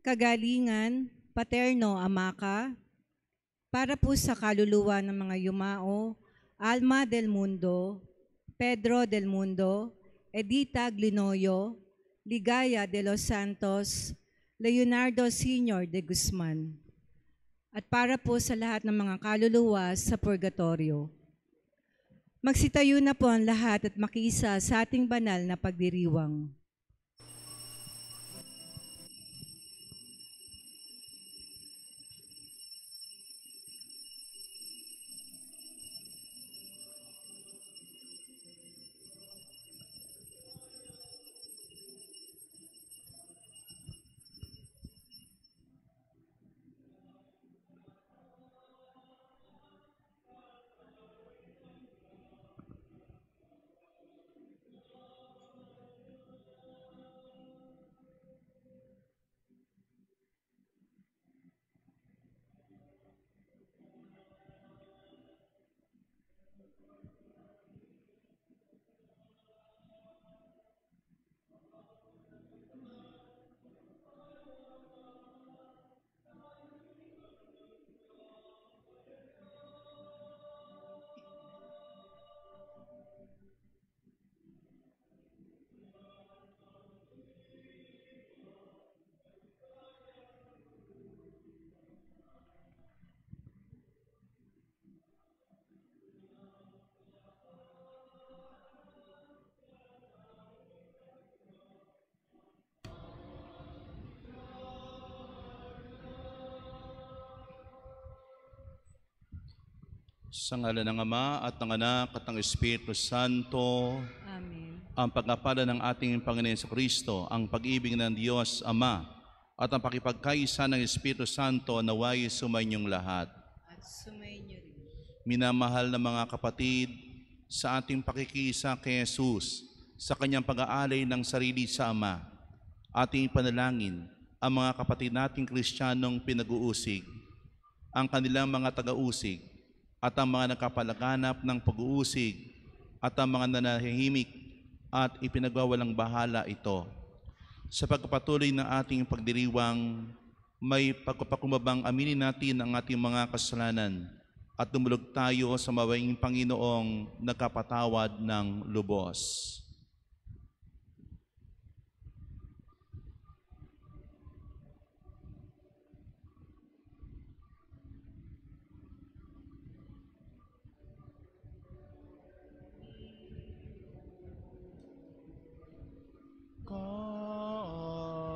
kagalingan, paterno ama ka, para po sa kaluluwa ng mga yumao, Alma del Mundo, Pedro del Mundo, Edita Glinoyo, Ligaya de los Santos, Leonardo Sr. de Guzman, at para po sa lahat ng mga kaluluwa sa purgatorio. Magsitayo na po ang lahat at makiisa sa ating banal na pagdiriwang. Sa ngalan ng Ama at ng Anak at ng Espiritu Santo, Amen. ang pagkapala ng ating Panginoon Jesucristo, ang pag-ibig ng Diyos Ama, at ang pakipagkaisa ng Espiritu Santo naway sumainyong lahat. At sumainyo rin. Minamahal na mga kapatid, sa ating pakikisa kay Jesus, sa kanyang pag-aalay ng sarili sa Ama, ating panalangin ang mga kapatid nating Kristiyanong pinag-uusig, ang kanilang mga taga-usig, at ang mga nakapalaganap ng pag-uusig, at ang mga nanahimik at ipinagwawalang bahala ito. Sa pagpapatuloy ng ating pagdiriwang, may pagpapakumbabang aminin natin ang ating mga kasalanan at dumulog tayo sa mawaing Panginoong nagkapatawad ng lubos.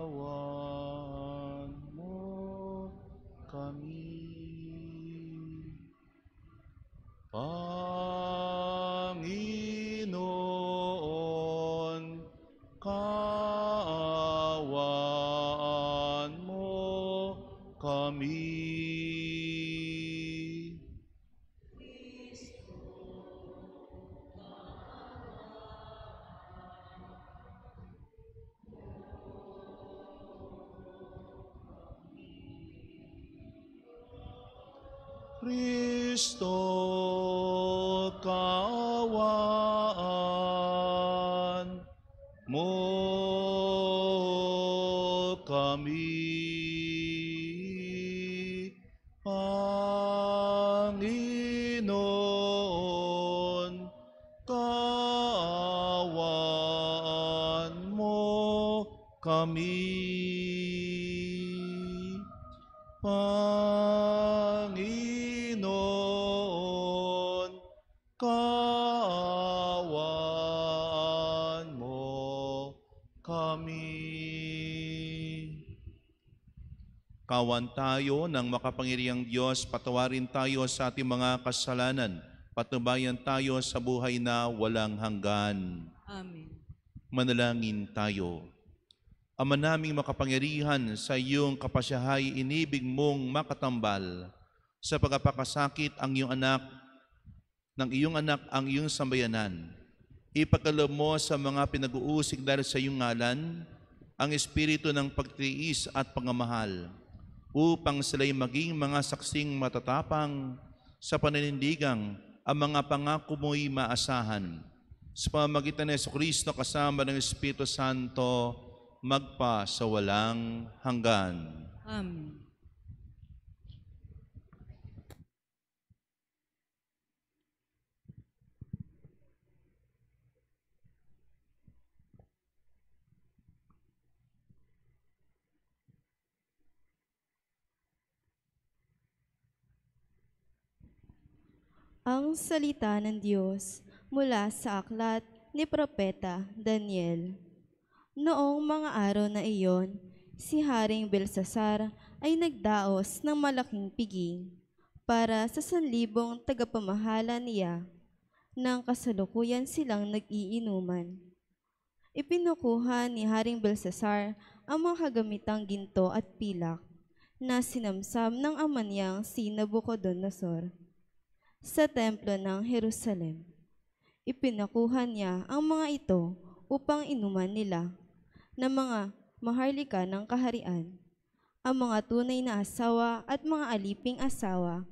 Kawan mo kami, Panginoon, kaawaan mo kami. Kristo, kaawaan mo kami. Panginoon, kaawaan mo kami. Panginoon, kaawaan mo kami. Kawan tayo ng makapangyarihang Diyos, patawarin tayo sa ating mga kasalanan, patnubayan tayo sa buhay na walang hanggan. Amen. Manalangin tayo. Ama naming makapangyarihan, sa iyong kapasyahay inibig mong makatambal sa pagpapakasakit ng iyong anak ang iyong sambayanan. Ipagkaloob mo sa mga pinag-uusig dahil sa iyong ngalan ang espiritu ng pagtiis at pagmamahal, upang sila'y maging mga saksing matatapang sa paninindigang ang mga pangako mo'y maasahan. Sa pamamagitan ni Jesucristo kasama ng Espiritu Santo, magpa sa walang hanggan. Amen. Ang salita ng Diyos mula sa aklat ni Propeta Daniel. Noong mga araw na iyon, si Haring Belsasar ay nagdaos ng malaking piging para sa 1,000 tagapamahala niya. Nang kasalukuyan silang nag-iinuman, ipinukuha ni Haring Belsasar ang mga kagamitang ginto at pilak na sinamsam ng ama niyang si Nabucodonosor sa templo ng Jerusalem. Ipinakuha niya ang mga ito upang inuman nila ng mga maharlika ng kaharian, ang mga tunay na asawa at mga aliping asawa,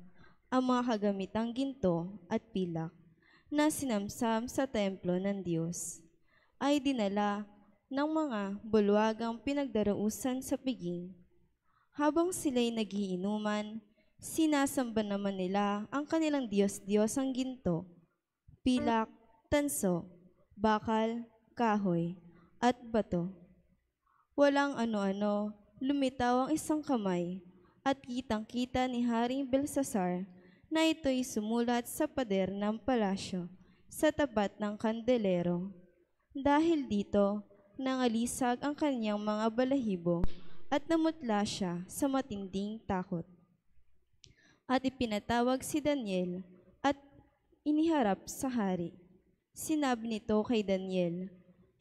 ang mga kagamitang ginto at pilak na sinamsam sa templo ng Diyos, ay dinala ng mga bulwagang pinagdarausan sa piging. Habang sila'y nagiinuman, sinasamba naman nila ang kanilang Diyos-Diyosang ginto, pilak, tanso, bakal, kahoy, at bato. Walang ano-ano, lumitaw ang isang kamay, at kitang-kita ni Haring Belsasar na ito'y sumulat sa pader ng palasyo sa tapat ng kandelero. Dahil dito, nangalisag ang kanyang mga balahibo at namutla siya sa matinding takot. At ipinatawag si Daniel at iniharap sa hari. Sinabi nito kay Daniel,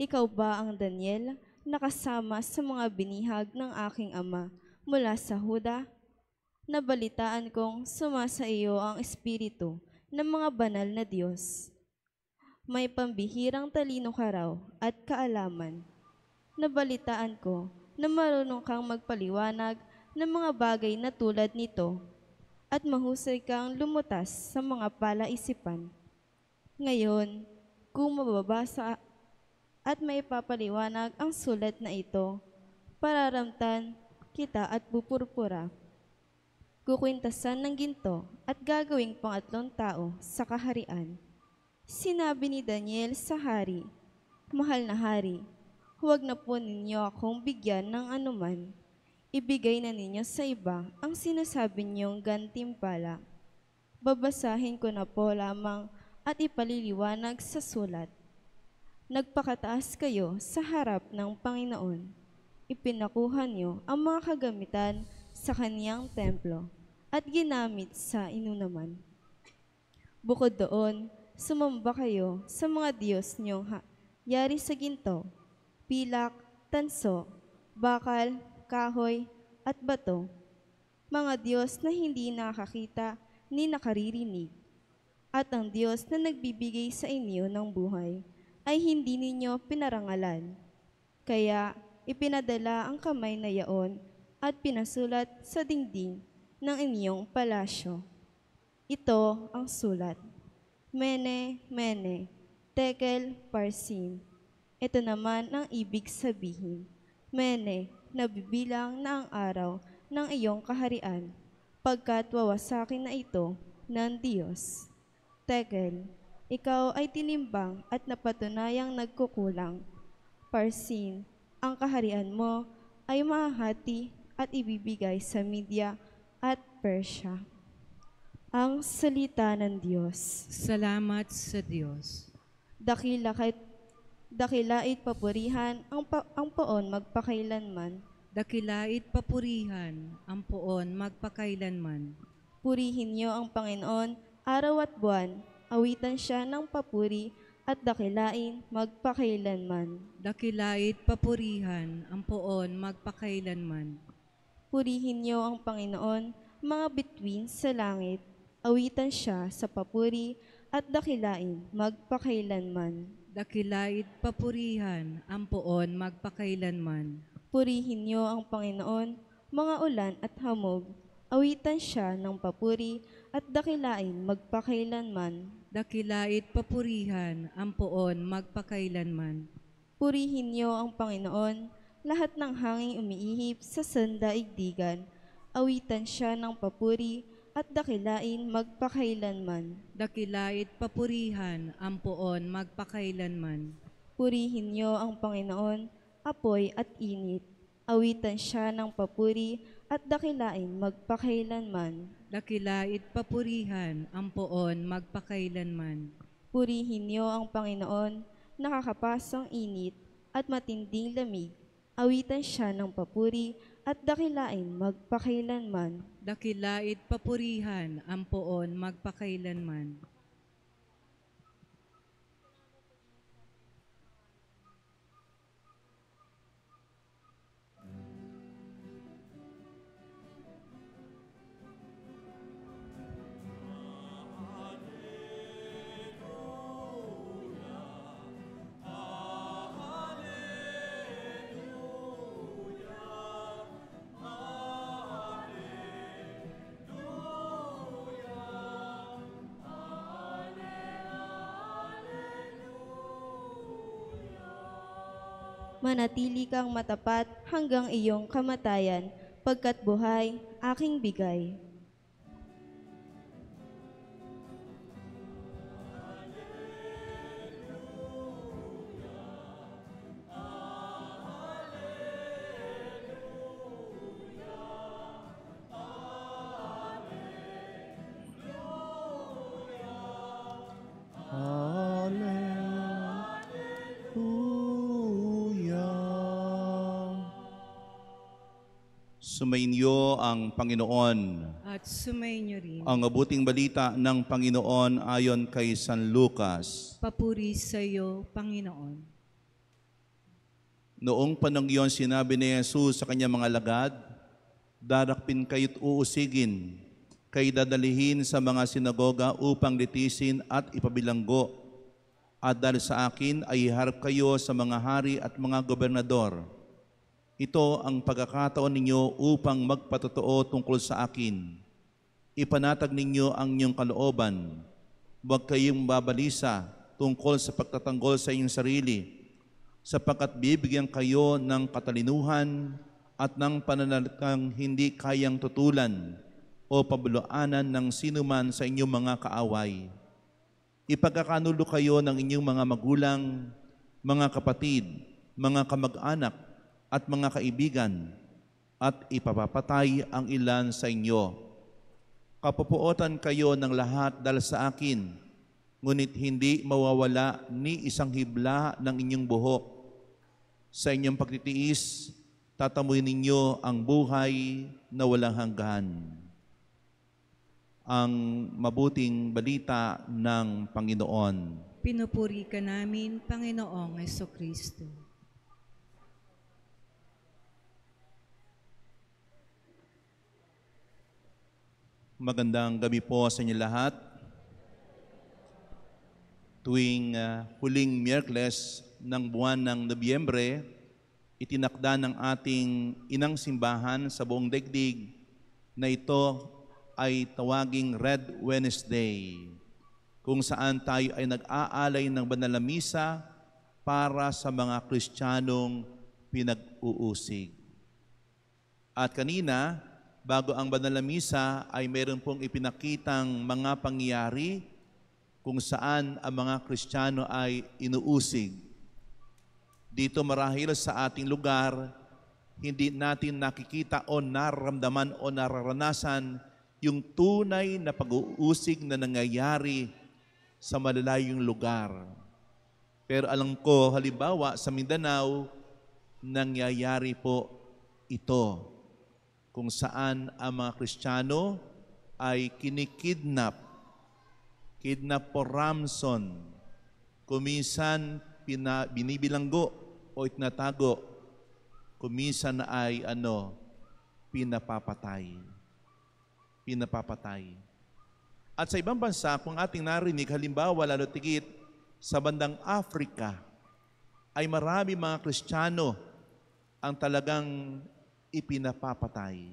"Ikaw ba ang Daniel na kasama sa mga binihag ng aking ama mula sa Huda? Nabalitaan kong sumasa iyo ang espiritu ng mga banal na Diyos. May pambihirang talino ka raw at kaalaman. Nabalitaan ko na marunong kang magpaliwanag ng mga bagay na tulad nito at mahusay kang lumutas sa mga palaisipan. Ngayon, kung mababasa at may papaliwanag ang sulat na ito, pararamtan kita at pupurpura. Kukwintasan ng ginto at gagawing pangatlong tao sa kaharian." Sinabi ni Daniel sa hari, "Mahal na hari, huwag na po ninyo akong bigyan ng anuman. Ibigay na ninyo sa iba ang sinasabi niyong gantimpala. Babasahin ko na po lamang at ipaliliwanag sa sulat. Nagpakataas kayo sa harap ng Panginoon. Ipinakuha niyo ang mga kagamitan sa kaniyang templo at ginamit sa inunaman. Bukod doon, sumamba kayo sa mga Diyos niyong yari sa ginto, pilak, tanso, bakal, kahoy, at bato, mga Diyos na hindi nakakita ni nakaririnig. At ang Diyos na nagbibigay sa inyo ng buhay ay hindi ninyo pinarangalan. Kaya ipinadala ang kamay na yaon at pinasulat sa dingding ng inyong palasyo. Ito ang sulat: Mene, Mene, Tekel, Parsin. Ito naman ang ibig sabihin: Mene, nabibilang na ang araw ng iyong kaharian, pagkat wawasakin na ito ng Diyos. Tekel, ikaw ay tinimbang at napatunayang nagkukulang. Parsin, ang kaharian mo ay mahahati at ibibigay sa Media at Persia." Ang salita ng Diyos. Salamat sa Diyos. Dakilait papurihan ang poon magpakailanman. Dakilait papurihan ang poon magpakailanman. Purihin niyo ang Panginoon araw at buwan, awitan siya ng papuri at dakilain magpakailanman. Dakilait papurihan ang poon magpakailanman. Purihin niyo ang Panginoon, mga bituin sa langit, awitan siya sa papuri at dakilain magpakailanman. Dakilait papurihan ang poon magpakailanman. Purihin niyo ang Panginoon, mga ulan at hamog, awitan siya ng papuri at dakilain magpakailanman. Dakilait papurihan ang poon magpakailanman. Purihin niyo ang Panginoon, lahat ng hanging umiihip sa sandaigdigan. Awitan siya ng papuri at dakilain magpakailanman. Dakilait papurihan ang poon magpakailanman. Purihin niyo ang Panginoon, apoy at init. Awitan siya ng papuri at dakilain magpakailanman. Dakilait papurihan ang poon magpakailanman. Purihin niyo ang Panginoon, nakakapasang init at matinding lamig. Awitan siya ng papuri at dakilain magpakailanman. Dakilait papurihan ang poon magpakailanman. Manatili kang matapat hanggang iyong kamatayan, pagkat buhay aking bigay. Sumainyo ang Panginoon. At sumainyo rin. Ang mabuting balita ng Panginoon ayon kay San Lucas. Papuri sa iyo, Panginoon. Noong panahon iyon, sinabi ni Jesus sa kanyang mga alagad, darakpin kayo't uusigin, kay dadalihin sa mga sinagoga upang litisin at ipabilanggo. At dahil sa akin ay iharap kayo sa mga hari at mga gobernador. Ito ang pagkakataon ninyo upang magpatotoo tungkol sa akin. Ipanatag ninyo ang inyong kalooban. Huwag kayong babalisa tungkol sa pagtatanggol sa inyong sarili, sapagkat bibigyan kayo ng katalinuhan at ng pananalitang hindi kayang tutulan o pabuluanan ng sinuman sa inyong mga kaaway. Ipagkakanulo kayo ng inyong mga magulang, mga kapatid, mga kamag-anak, at mga kaibigan, at ipapapatay ang ilan sa inyo. Kapupuotan kayo ng lahat dahil sa akin, ngunit hindi mawawala ni isang hibla ng inyong buhok. Sa inyong pagtitiis, tatamoy ninyo ang buhay na walang hanggan. Ang mabuting balita ng Panginoon. Pinupuri ka namin, Panginoong Jesucristo. Magandang gabi po sa inyo lahat. Tuwing huling Miyerkules ng buwan ng Nobyembre, itinakda ng ating inang simbahan sa buong daigdig na ito ay tawaging Red Wednesday, kung saan tayo ay nag-aalay ng banal na misa para sa mga Kristiyanong pinag-uusig. At kanina, bago ang banal na misa ay meron pong ipinakitang mga pangyayari kung saan ang mga Kristiyano ay inuusig. Dito marahil sa ating lugar, hindi natin nakikita o nararamdaman o nararanasan yung tunay na pag-uusig na nangyayari sa malalayong lugar. Pero alam ko, halimbawa sa Mindanao, nangyayari po ito, kung saan ang mga Kristiyano ay kinikidnap, kidnap for ransom, kuminsan binibilanggo o itinatago, kuminsan ay pinapapatay. At sa ibang bansa, kung ating narinig, halimbawa lalo tigit sa bandang Africa, ay marami mga Kristiyano ang talagang ipinapapatay.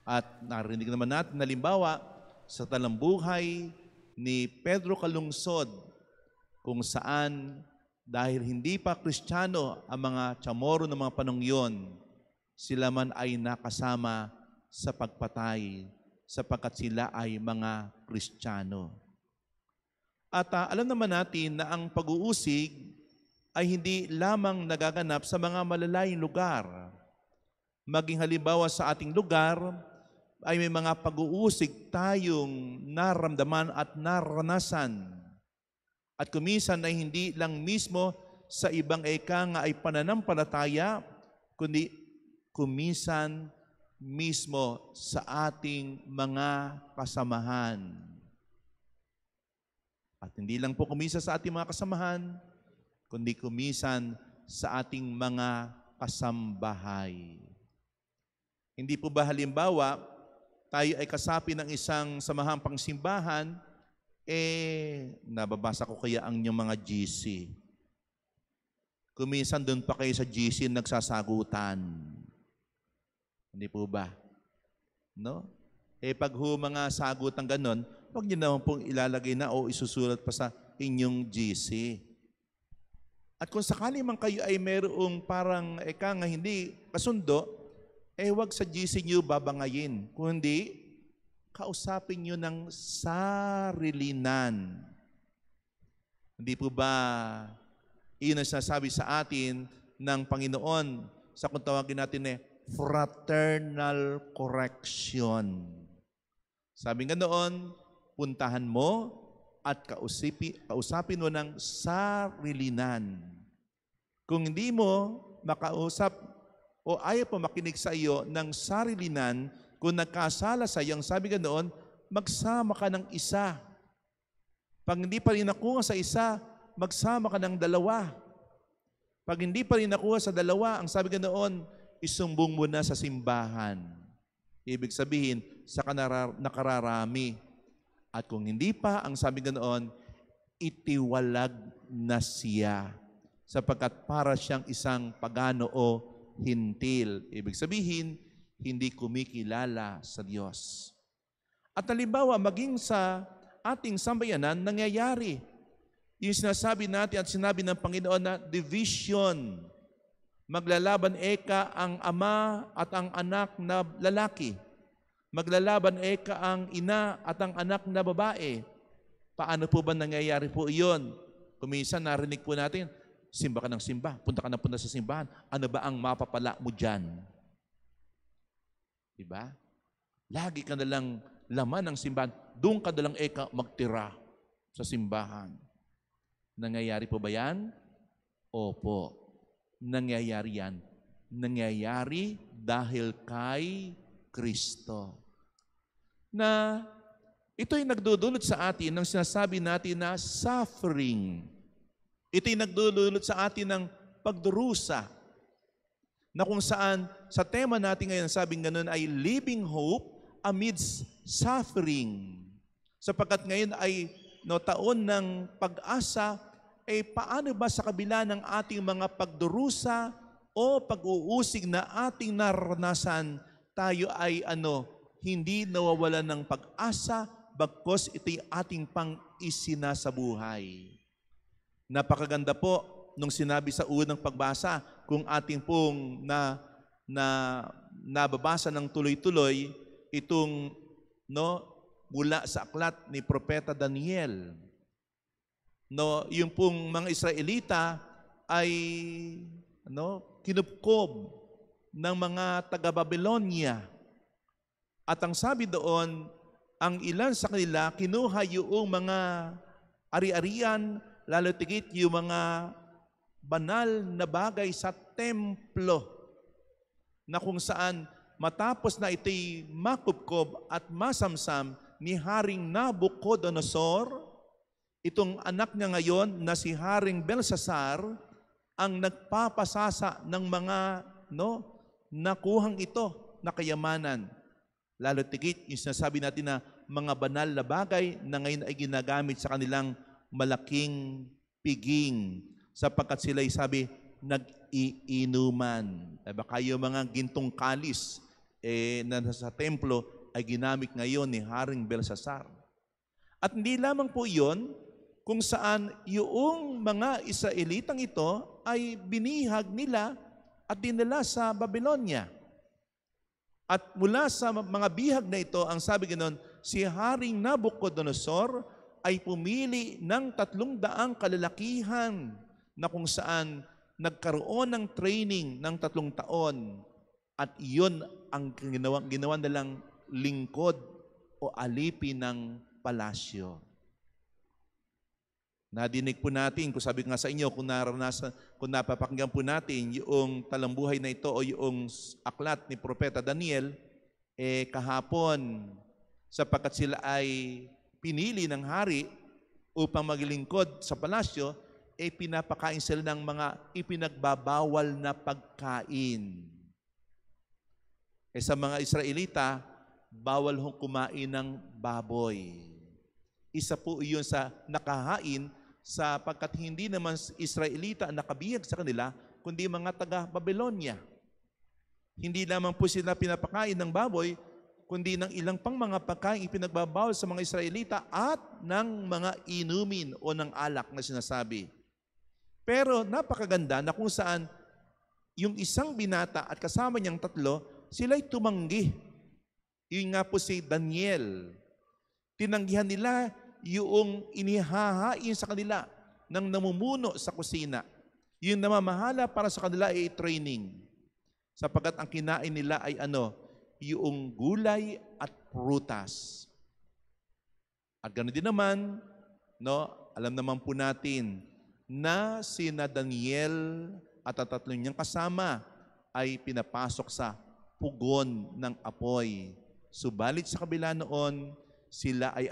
At narinig naman natin, halimbawa, sa talambuhay ni Pedro Calungsod, kung saan dahil hindi pa Kristiyano ang mga Chamorro ng mga panong yon, sila man ay nakasama sa pagpatay sapagkat sila ay mga Kristiyano. At alam naman natin na ang pag-uusig ay hindi lamang nagaganap sa mga malalayong lugar. Maging halimbawa sa ating lugar ay may mga pag-uusig tayong naramdaman at naranasan. At kuminsan ay hindi lang mismo sa ibang eka nga ay pananampalataya, kundi kuminsan mismo sa ating mga kasamahan. At hindi lang po kuminsan sa ating mga kasamahan, kundi kuminsan sa ating mga kasambahay. Hindi po ba halimbawa, tayo ay kasapi ng isang samahang pangsimbahan, nababasa ko kaya ang inyong mga GC. Kuminsan doon pa kayo sa GC nagsasagutan. Hindi po ba? No? Pag mga sagutan ganon, huwag niyo naman pong ilalagay na o isusulat pa sa inyong GC. At kung sakali man kayo ay mayroong parang nga hindi kasundo, huwag sa GC nyo babangayin. Kundi, kausapin nyo ng sarilinan. Hindi po ba iyon ang sinasabi sa atin ng Panginoon sa kung tawagin natin fraternal correction. Sabi nga noon, puntahan mo at kausapin mo ng sarilinan. Kung hindi mo makausap o ayaw po makinig sa iyo ng sarilinan, kung nagkasala sa iyo, ang sabi nga noon, magsama ka ng isa. Pag hindi pa rin nakuha sa isa, magsama ka ng dalawa. Pag hindi pa rin nakuha sa dalawa, ang sabi nga noon, isumbong mo na sa simbahan. Ibig sabihin, sa nakararami. At kung hindi pa, ang sabi nga noon, itiwalag na siya. Sapagkat para siyang isang pagano o hintil. Ibig sabihin, hindi kumikilala sa Diyos. At halimbawa, maging sa ating sambayanan, nangyayari. Yung sinasabi natin at sinabi ng Panginoon na division. Maglalaban ang ama at ang anak na lalaki. Maglalaban ang ina at ang anak na babae. Paano po ba nangyayari po iyon? Kuminsan narinig po natin, simba ka ng simba, punta ka na punta sa simbahan. Ano ba ang mapapala mo dyan? Diba? Lagi ka nalang laman ng simbahan. Doon ka nalang magtira sa simbahan. Nangyayari po ba yan? Opo. Nangyayari yan. Nangyayari dahil kay Kristo. Na ito'y nagdudulot sa atin ng sinasabi natin na suffering. Ito'y nagdudulot sa atin ng pagdurusa. Na kung saan sa tema natin ngayon, sabing ganun ay living hope amidst suffering. Sapagkat ngayon ay taon ng pag-asa, paano ba sa kabila ng ating mga pagdurusa o pag-uusig na ating naranasan, tayo ay hindi nawawalan ng pag-asa, bagkos ito'y ating pang-isinasabuhay. Napakaganda po nung sinabi sa unang pagbasa, kung ating pong nababasa ng tuloy-tuloy, itong mula sa aklat ni Propeta Daniel. Yung pong mga Israelita ay kinupkob ng mga taga-Babylonia. At ang sabi doon, ang ilan sa kanila kinuha yung mga ari-arian, lalo tigit yung mga banal na bagay sa templo na kung saan matapos na ito'y makupkob at masamsam ni Haring Nabucodonosor, itong anak niya ngayon na si Haring Belsasar ang nagpapasasa ng mga nakuhang ito na kayamanan. Lalo tigit yung sinasabi natin na mga banal na bagay na ngayon ay ginagamit sa kanilang malaking piging sapagkat sila'y sabi, nag-iinuman. Baka yung mga gintong kalis na sa templo ay ginamit ngayon ni Haring Belsasar. At hindi lamang po iyon, kung saan yung mga Israelitang ito ay binihag nila at dinala sa Babylonia. At mula sa mga bihag na ito, ang sabi ganoon, si Haring Nabucodonosor ay pumili ng 300 kalalakihan na kung saan nagkaroon ng training ng 3 taon at iyon ang ginawa nilang lingkod o alipin ng palasyo. Nadinig po natin, kung sabi nga sa inyo, kung napapakinggan po natin yung talambuhay na ito o yung aklat ni Propeta Daniel, kahapon, sapagkat sila ay pinili ng hari upang maglingkod sa palasyo, pinapakain sila ng mga ipinagbabawal na pagkain. Sa mga Israelita, bawal hong kumain ng baboy. Isa po iyon sa nakahain sapagkat hindi naman Israelita ang nakabihag sa kanila, kundi mga taga-Babylonia. Hindi lamang po sila pinapakain ng baboy, kundi ng ilang pang mga pagkain ipinagbabawal sa mga Israelita at ng mga inumin o ng alak na sinasabi. Pero napakaganda na kung saan yung isang binata at kasama niyang 3, sila'y tumanggi. Yun nga po si Daniel. Tinanggihan nila yung inihahain sa kanila ng namumuno sa kusina. Yung namamahala para sa kanila ay training. Sapagkat ang kinain nila ay yung gulay at prutas. At ganoon din naman, alam naman po natin na sina Daniel at ang 3 niyang kasama ay pinapasok sa pugon ng apoy. Subalit sa kabila noon, sila ay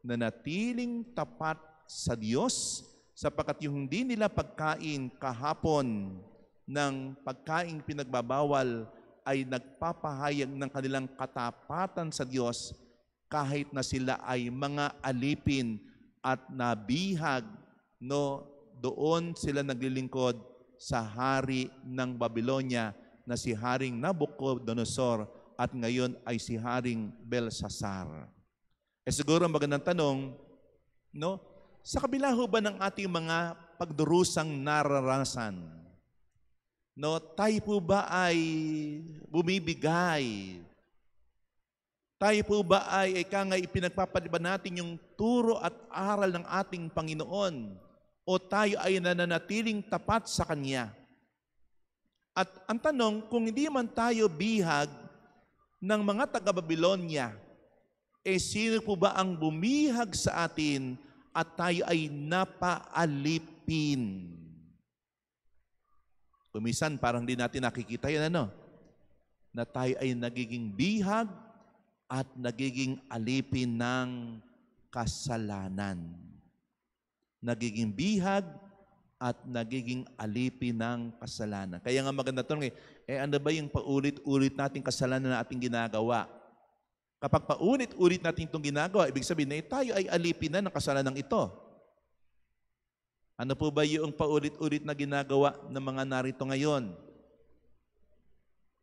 nanatiling tapat sa Diyos sapagkat yung hindi nila pagkain kahapon ng pagkain pinagbabawal ay nagpapahayag ng kanilang katapatan sa Diyos kahit na sila ay mga alipin at nabihag, doon sila naglilingkod sa hari ng Babylonia na si Haring Nabucodonosor at ngayon ay si Haring Belshazzar. Siguro magandang tanong, sa kabila ho ba ng ating mga pagdurusang naranasan, tayo po ba ay bumibigay? Tayo po ba ay ipinagpapaliban natin yung turo at aral ng ating Panginoon? O tayo ay nananatiling tapat sa Kanya? At ang tanong, kung hindi man tayo bihag ng mga taga-Babylonia, sino po ba ang bumihag sa atin at tayo ay napaalipin? Kumisan, parang di natin nakikita yan, na tayo ay nagiging bihag at nagiging alipin ng kasalanan. Nagiging bihag at nagiging alipin ng kasalanan. Kaya nga maganda ito, ano ba yung paulit-ulit nating kasalanan na ating ginagawa? Kapag paulit-ulit natin itong ginagawa, ibig sabihin na tayo ay alipin na ng kasalanan ito. Ano po ba yung paulit-ulit na ginagawa ng mga narito ngayon?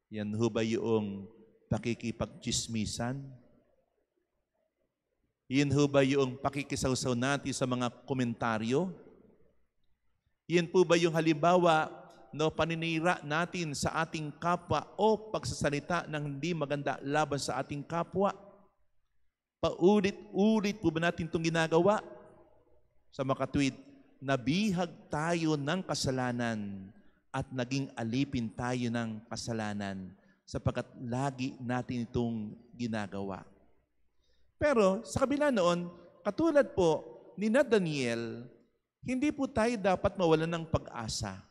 Yan ho ba yung pakikipagchismisan? Yan ho ba yung pakikisawsaw natin sa mga komentaryo? Yan po ba yung halimbawa, paninira natin sa ating kapwa o pagsasalita ng hindi maganda laban sa ating kapwa? Paulit-ulit po ba natin itong ginagawa? Sa makatwid, nabihag tayo ng kasalanan at naging alipin tayo ng kasalanan sapagkat lagi natin itong ginagawa. Pero sa kabila noon, katulad po ni Daniel, hindi po tayo dapat mawalan ng pag-asa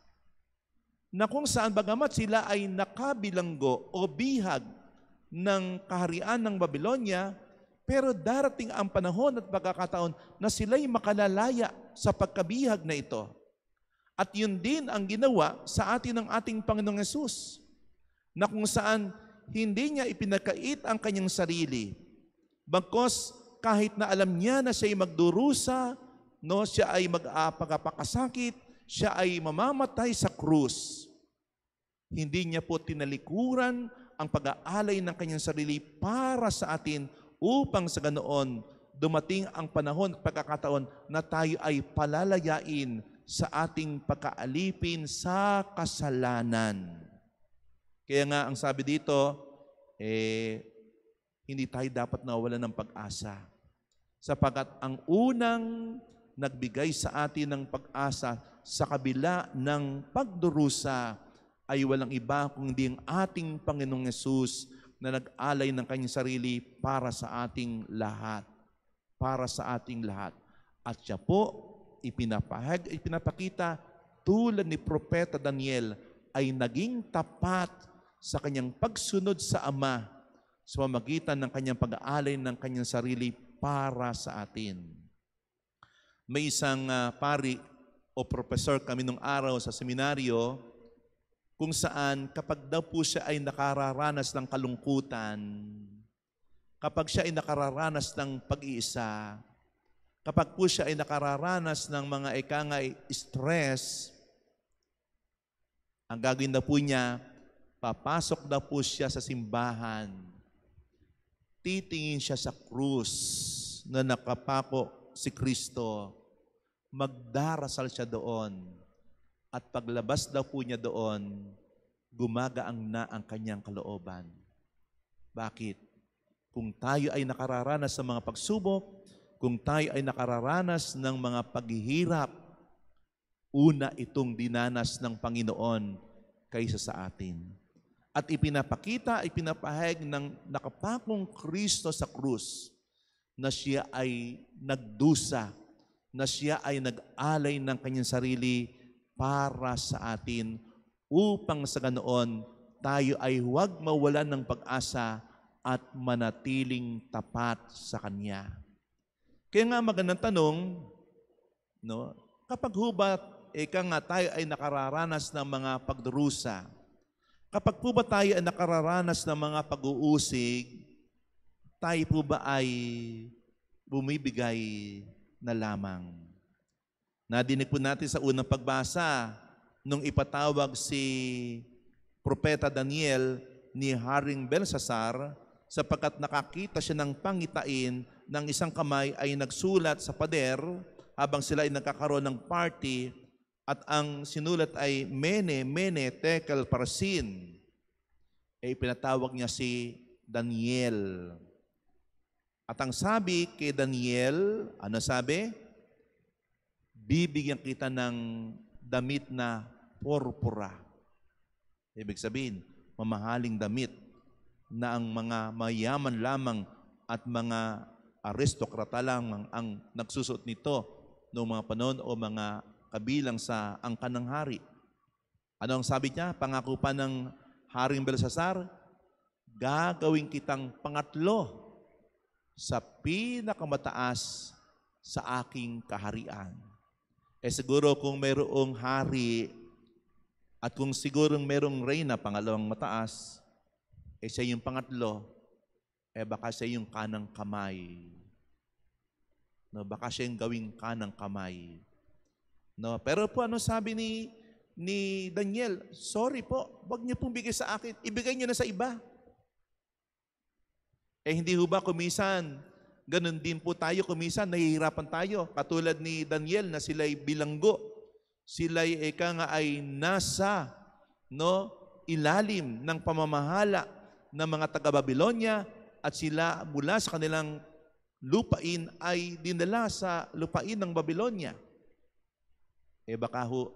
na kung saan bagamat sila ay nakabilanggo o bihag ng kaharian ng Babylonia, pero darating ang panahon at pagkakataon na sila'y makalalaya sa pagkabihag na ito. At yun din ang ginawa sa atin ng ating Panginoong Hesus, na kung saan hindi niya ipinakait ang kanyang sarili. Bagkos kahit na alam niya na siya'y magdurusa, siya ay magpagpakasakit, siya ay mamamatay sa krus. Hindi niya po tinalikuran ang pag-aalay ng kanyang sarili para sa atin upang sa ganoon dumating ang panahon at pagkakataon na tayo ay palalayain sa ating pagkaalipin sa kasalanan. Kaya nga ang sabi dito, hindi tayo dapat nawawalan ng pag-asa. Sapagkat ang unang nagbigay sa atin ng pag-asa sa kabila ng pagdurusa ay walang iba kundi ang ating Panginoong Hesus na nag-alay ng kanyang sarili para sa ating lahat. Para sa ating lahat. At siya po, ipinapakita tulad ni Propeta Daniel ay naging tapat sa kanyang pagsunod sa Ama sa pamamagitan ng kanyang pag-aalay ng kanyang sarili para sa atin. May isang pari o professor kami nung araw sa seminaryo kung saan kapag daw po siya ay nakararanas ng kalungkutan, kapag siya ay nakararanas ng pag-iisa, kapag po siya ay nakararanas ng mga stress, ang gagawin na po niya, papasok na po siya sa simbahan, titingin siya sa krus na nakapako si Kristo, magdarasal siya doon, at paglabas daw po niya doon, gumagaang na ang kanyang kalooban. Bakit? Kung tayo ay nakararanas sa mga pagsubok, kung tayo ay nakararanas ng mga paghihirap, una itong dinanas ng Panginoon kaysa sa atin. At ipinapahayag ng nakapakong Kristo sa krus na siya ay nagdusa, na siya ay nag-alay ng kanyang sarili para sa atin upang sa ganoon tayo ay huwag mawalan ng pag-asa at manatiling tapat sa Kanya. Kaya nga magandang tanong, no? Kapag hubat, tayo ay nakararanas ng mga pagdurusa, kapag po ba tayo ay nakararanas ng mga pag-uusig, tayo po ba ay bumibigay na lamang? Nadinig po natin sa unang pagbasa, nung ipatawag si Propeta Daniel ni Haring Belsasar, sapagkat nakakita siya ng pangitain ng isang kamay ay nagsulat sa pader habang sila ay nagkakaroon ng party, at ang sinulat ay Mene, Mene, Tekel, Parsin. Pinatawag niya si Daniel. At ang sabi kay Daniel, ano sabi? Bibigyan kita ng damit na purpura. Ibig sabihin, mamahaling damit na ang mga mayaman lamang at mga aristokrata lang ang nagsusuot nito noong mga panahon o mga kabilang sa angkan ng hari. Ano ang sabi niya? Pangako pa ng Haring Belsasar, gagawin kitang pangatlo sa pinakamataas sa aking kaharian. Siguro kung mayroong hari at kung sigurong mayroong reyna pangalawang mataas, siya yung pangatlo, baka siya yung kanang kamay. No, baka siya yung gawing kanang kamay. No, pero po ano sabi ni Daniel? Sorry po, wag niyo pong bigay sa akin, ibigay niyo na sa iba. Hindi ho ba kumisan, ganun din po tayo, kumisan nahihirapan tayo. Katulad ni Daniel na sila'y bilanggo, sila'y ay nasa ilalim ng pamamahala ng mga taga-Babilonya, at sila mula sa kanilang lupain ay dinala sa lupain ng Babilonya. Baka ho,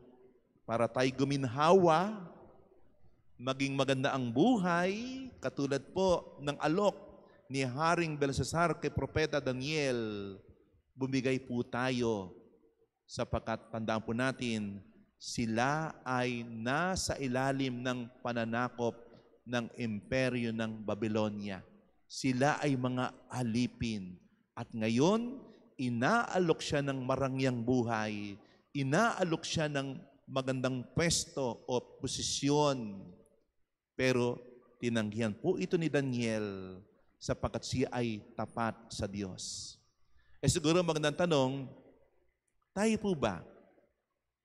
para tayo guminhawa, maging maganda ang buhay, katulad po ng alok ni Haring Belsasar kay Propeta Daniel, bumigay po tayo sapagkat tandaan po natin, sila ay nasa ilalim ng pananakop ng imperyo ng Babilonya. Sila ay mga alipin. At ngayon, inaalok siya ng marangyang buhay. Inaalok siya ng magandang pwesto o posisyon. Pero tinanggihan po ito ni Daniel sapagkat siya ay tapat sa Diyos. Siguro magandang tanong, tayo po ba?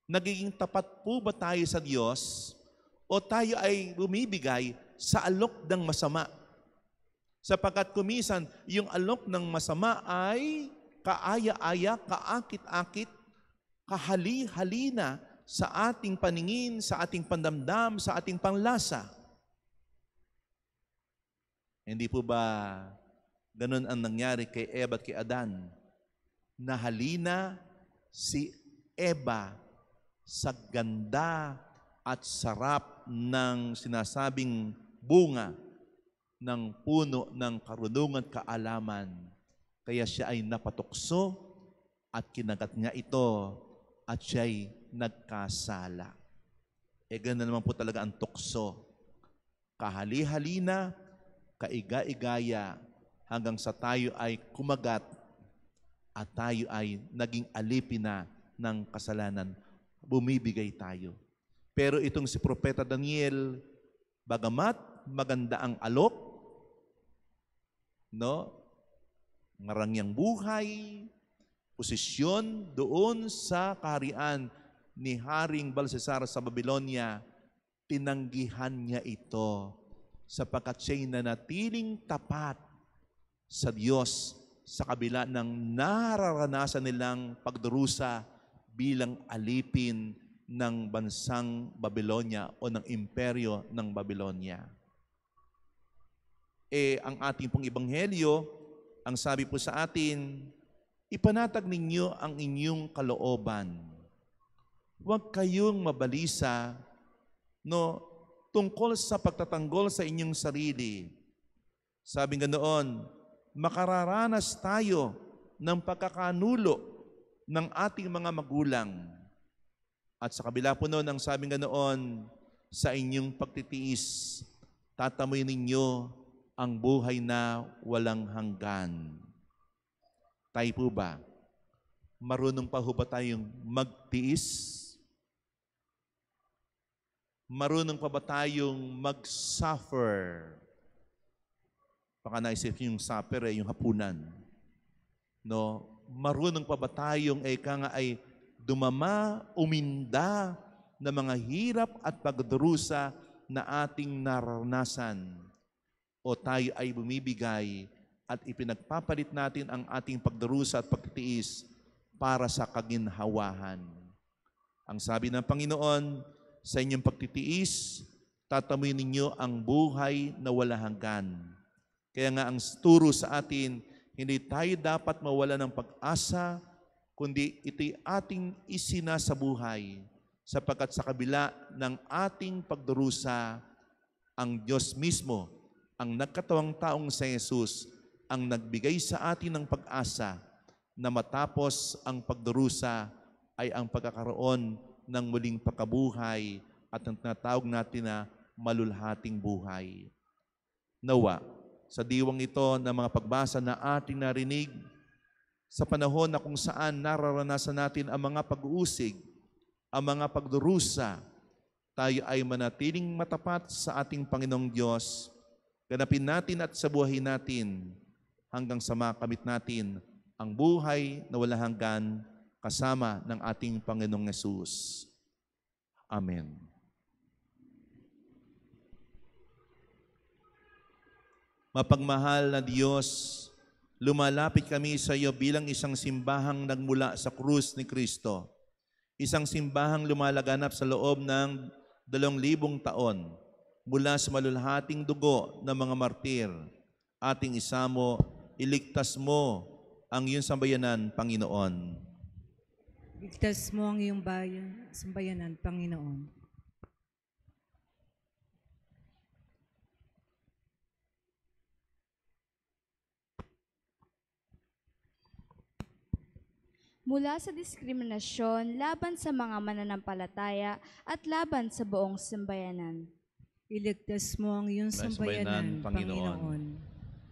Nagiging tapat po ba tayo sa Diyos o tayo ay bumibigay sa alok ng masama? Sapagkat kumisan, yung alok ng masama ay kaaya-aya, kaakit-akit, kahali-halina sa ating paningin, sa ating pandamdam, sa ating panglasa. Hindi po ba ganun ang nangyari kay Eva at kay Adan? Nahalina si Eva sa ganda at sarap ng sinasabing bunga ng puno ng karunungan at kaalaman. Kaya siya ay napatukso at kinagat niya ito at siya'y nagkasala. Ganun naman po talaga ang tukso. Kahali-halina, kaiga-igaya, hanggang sa tayo ay kumagat at tayo ay naging alipin na ng kasalanan. Bumibigay tayo. Pero itong si Propeta Daniel, bagamat maganda ang alok, no? Marangyang buhay, posisyon doon sa kaharian ni Haring Belshazzar sa Babylonia, tinanggihan niya ito sapagkat siya'y nanatiling tapat sa Diyos sa kabila ng nararanasan nilang pagdurusa bilang alipin ng bansang Babylonia o ng imperyo ng Babylonia. Ang ating pong ebanghelyo, ang sabi po sa atin, ipanatag ninyo ang inyong kalooban. Huwag kayong mabalisa, no, tungkol sa pagtatanggol sa inyong sarili. Sabi nga noon, makararanas tayo ng pagkakanulo ng ating mga magulang. At sa kabila po noon, ang sabi nga noon, sa inyong pagtitiis, tatamoy ninyo ang buhay na walang hanggan. Tayo po ba? Marunong pa ho ba tayong magtiis? Marunong pa ba tayong mag-suffer? Baka naisip yung supper yung hapunan. No? Marunong pa ba tayong ay dumama, uminda ng mga hirap at pagdurusa na ating naranasan? O tayo ay bumibigay at ipinagpapalit natin ang ating pagdurusa at pagtitiis para sa kaginhawahan? Ang sabi ng Panginoon, sa inyong pagtitiis, tatamoy ninyo ang buhay na wala hanggan. Kaya nga ang turo sa atin, hindi tayo dapat mawala ng pag-asa, kundi ito'y ating isinasabuhay, sapagkat sa kabila ng ating pagdurusa, ang Diyos mismo, ang nagkatawang taong si Jesus, ang nagbigay sa atin ng pag-asa na matapos ang pagdurusa ay ang pagkakaroon ng muling pagkabuhay at ang tinatawag natin na malulhating buhay. Nawa, sa diwang ito na mga pagbasa na ating narinig, sa panahon na kung saan nararanasan natin ang mga pag-uusig, ang mga pagdurusa, tayo ay manatiling matapat sa ating Panginoong Diyos. Ganapin natin at sa buhay natin hanggang sa makamit natin ang buhay na walang hanggan kasama ng ating Panginoong Hesus. Amen. Mapagmahal na Diyos, lumalapit kami sa iyo bilang isang simbahang nagmula sa krus ni Kristo. Isang simbahang lumalaganap sa loob ng 2,000 taon mula sa malulhating dugo ng mga martir. Ating isamo, iligtas mo ang iyong sambayanan, Panginoon. Ligtas mo ang iyong sambayanan, Panginoon. Mula sa diskriminasyon laban sa mga mananampalataya at laban sa buong sambayanan. Iligtas mo ang iyong sambayanan, Panginoon.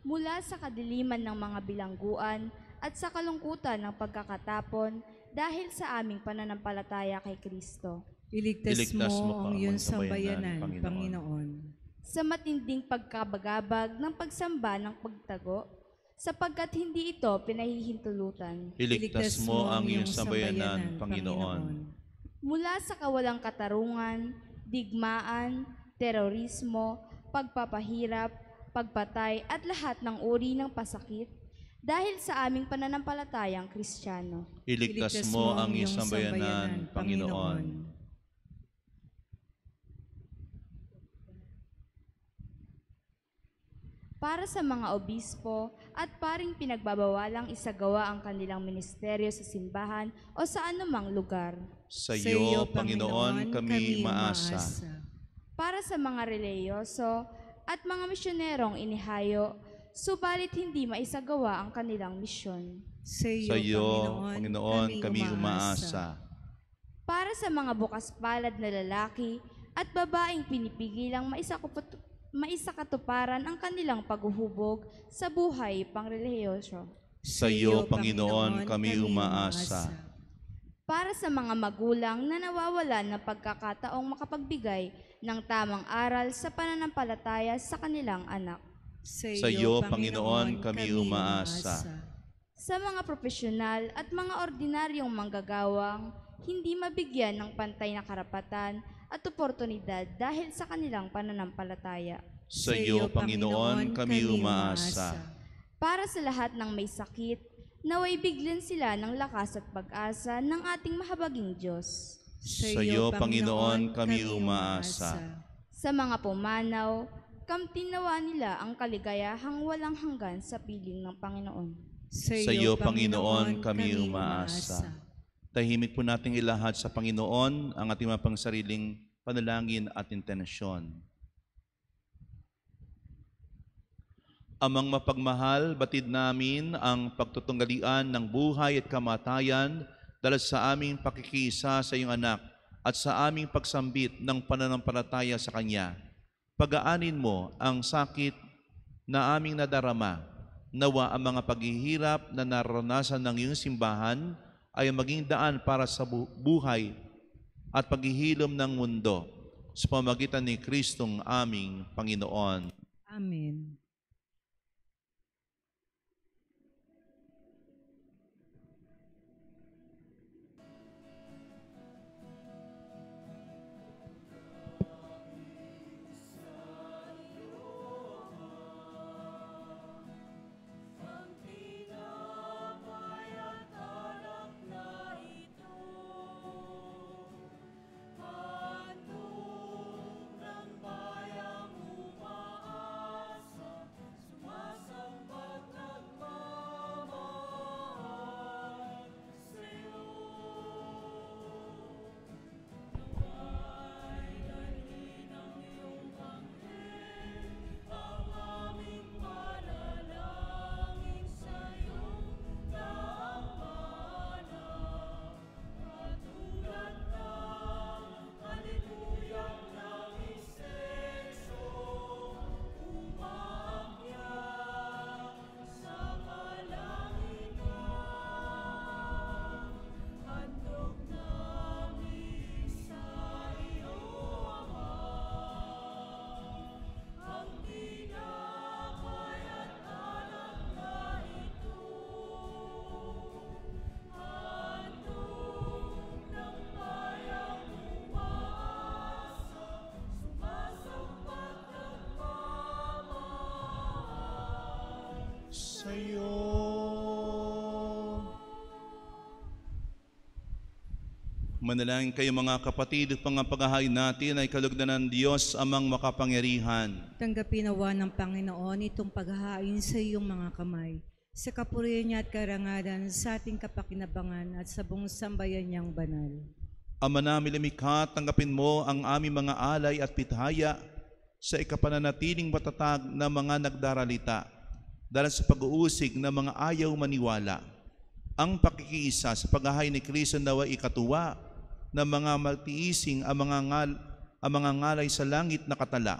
Mula sa kadiliman ng mga bilangguan at sa kalungkutan ng pagkakatapon dahil sa aming pananampalataya kay Kristo. Iligtas mo ang iyong sambayanan, Panginoon. Sa matinding pagkabagabag ng pagsamba ng pagtago, sapagkat hindi ito pinahihintulutan. Iligtas mo ang iyong sambayanan, Panginoon. Mula sa kawalang katarungan, digmaan, terorismo, pagpapahirap, pagpatay at lahat ng uri ng pasakit dahil sa aming pananampalatayang Kristiyano. Iligtas mo ang iyong sambayanan, Panginoon. Para sa mga obispo at paring pinagbabawalang isagawa ang kanilang ministeryo sa simbahan o sa anumang lugar. Sa iyo, Panginoon, kami umaasa. Para sa mga reliyoso at mga misyonerong inihayo, subalit hindi maisagawa ang kanilang misyon. Sa iyo, Panginoon, kami umaasa. Para sa mga bukas palad na lalaki at babaeng pinipigilang maisakatuparan ang kanilang paghuhubog sa buhay pangrelihiyoso. Sa iyo, Panginoon, kami umaasa. Para sa mga magulang na nawawalan ng pagkakataong makapagbigay ng tamang aral sa pananampalataya sa kanilang anak. Sa iyo, Panginoon, kami umaasa. Sa mga profesional at mga ordinaryong manggagawang hindi mabigyan ng pantay na karapatan at oportunidad dahil sa kanilang pananampalataya. Sa iyo, Panginoon, kami umaasa. Para sa lahat ng may sakit, naway bigyan sila ng lakas at pag-asa ng ating mahabaging Diyos. Sa iyo, Panginoon, kami umaasa. Sa mga pumanaw, kamtinawa nila ang kaligayahang walang hanggan sa piling ng Panginoon. Sa iyo, Panginoon, kami umaasa. Tahimik po nating ilahad sa Panginoon ang ating mga pangsariling panalangin at intensyon. Amang mapagmahal, batid namin ang pagtutunggalian ng buhay at kamatayan dahil sa aming pakikisa sa iyong anak at sa aming pagsambit ng pananampalataya sa Kanya. Pagaanin mo ang sakit na aming nadarama. Nawa ang mga paghihirap na naranasan ng iyong simbahan ay maging daan para sa buhay at paghihilom ng mundo sa pamamagitan ni Kristong aming Panginoon. Amen. Sa'yo. Manalangin kayo mga kapatid at mga paghahain natin ay kalugdan ng Diyos amang makapangyarihan. Tanggapin nawa ng Panginoon itong paghahain sa iyong mga kamay, sa kapurihan niya at karangalan sa ating kapakinabangan at sa buong sambayan niyang banal. Ama namin lumikha, tanggapin mo ang aming mga alay at pitahaya sa ikapananatiling matatag na mga nagdaralita dahil sa pag-uusig ng mga ayaw maniwala. Ang pakikiisa sa paghahain ni Kristo nawa ikatuwa ng mga magtiising ang mga ngalay sa langit na katala.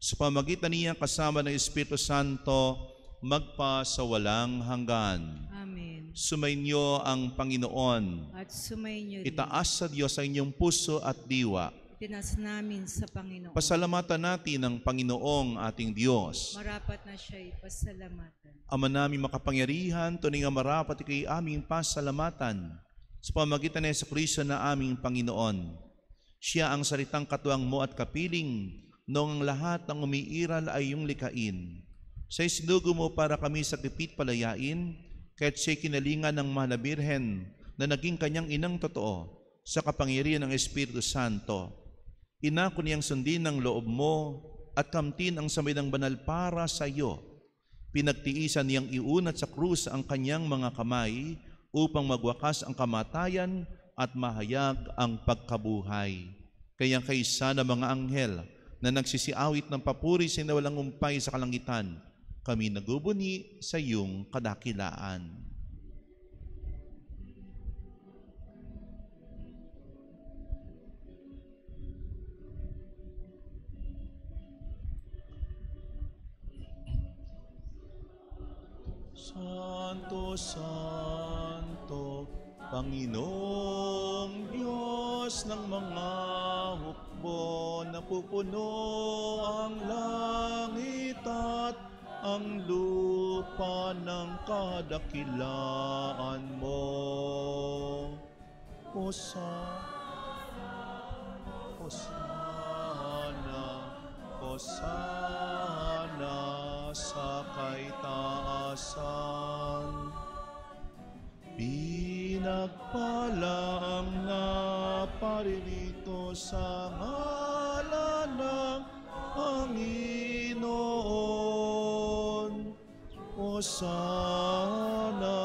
Sa pamagitan niya kasama ng Espiritu Santo, magpa sa walang hanggan. Amen. Sumainyo ang Panginoon. At sumainyo rin. Itaas sa Diyos ang inyong puso at diwa. Itinas namin sa Panginoon. Pasalamatan natin ang Panginoong ating Diyos. Marapat na siya'y pasalamatan. Ama namin makapangyarihan, tunay nga marapat ikay aming pasalamatan sa pamagitan ni Jesu Kristo na aming Panginoon. Siya ang salitang katuwang mo at kapiling, noong ang lahat ng umiiral ay iyong likain. Sa'y sinugo mo para kami sa tipit palayain, kaya't siya'y kinalingan ng mahal na Birhen na naging kanyang inang totoo sa kapangyarihan ng Espiritu Santo. Inako niyang sundin ng loob mo at kamtin ang samay ng banal para sa iyo. Pinagtiisan niyang iunat sa krus ang kanyang mga kamay upang magwakas ang kamatayan at mahayag ang pagkabuhay. Kaya kaysa ng mga anghel na nagsisiawit ng papuri sa nawalang umpay sa kalangitan, kami nagubuni sa iyong kadakilaan. Santo, Santo, Panginoong Diyos ng mga hukbo, napupuno ang langit at ang lupa ng kadakilaan mo. Hosana, Hosana sa kaitaasan. Pinagpala ang naparirito sa ngalan ng Panginoon. Hosana,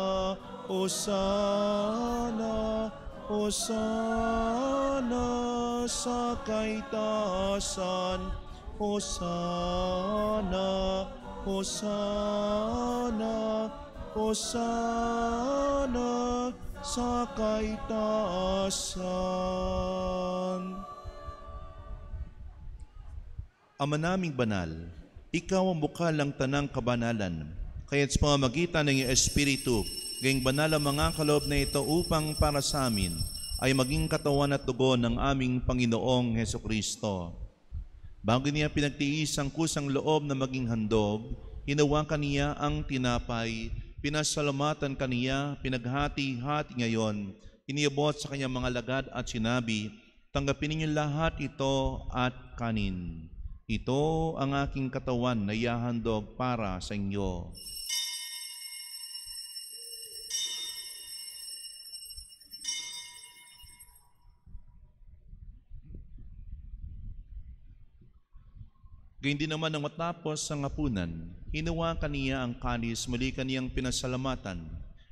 Hosana, Hosana sa kaitaasan. Hosana, Hosana, Hosana sa kaitaasan. Ama naming banal, ikaw ang bukal ng tanang kabanalan, kaya't sa pamamagitan ng iyong Espiritu, gayong banal ang mga kaloob na ito upang para sa amin ay maging katawan at dugo ng aming Panginoong Hesukristo. Bago niya pinagtiis ang kusang loob na maging handog, hinawakan niya ang tinapay, pinasalamatan kaniya, pinaghati-hati ngayon, iniabot sa kanyang mga lagad at sinabi, tanggapin ninyo lahat ito at kanin. Ito ang aking katawan na ihahandog para sa inyo. Gayun din naman nang matapos ang hapunan, hinawakan niya ang kalis, muli kaniyang pinasalamatan.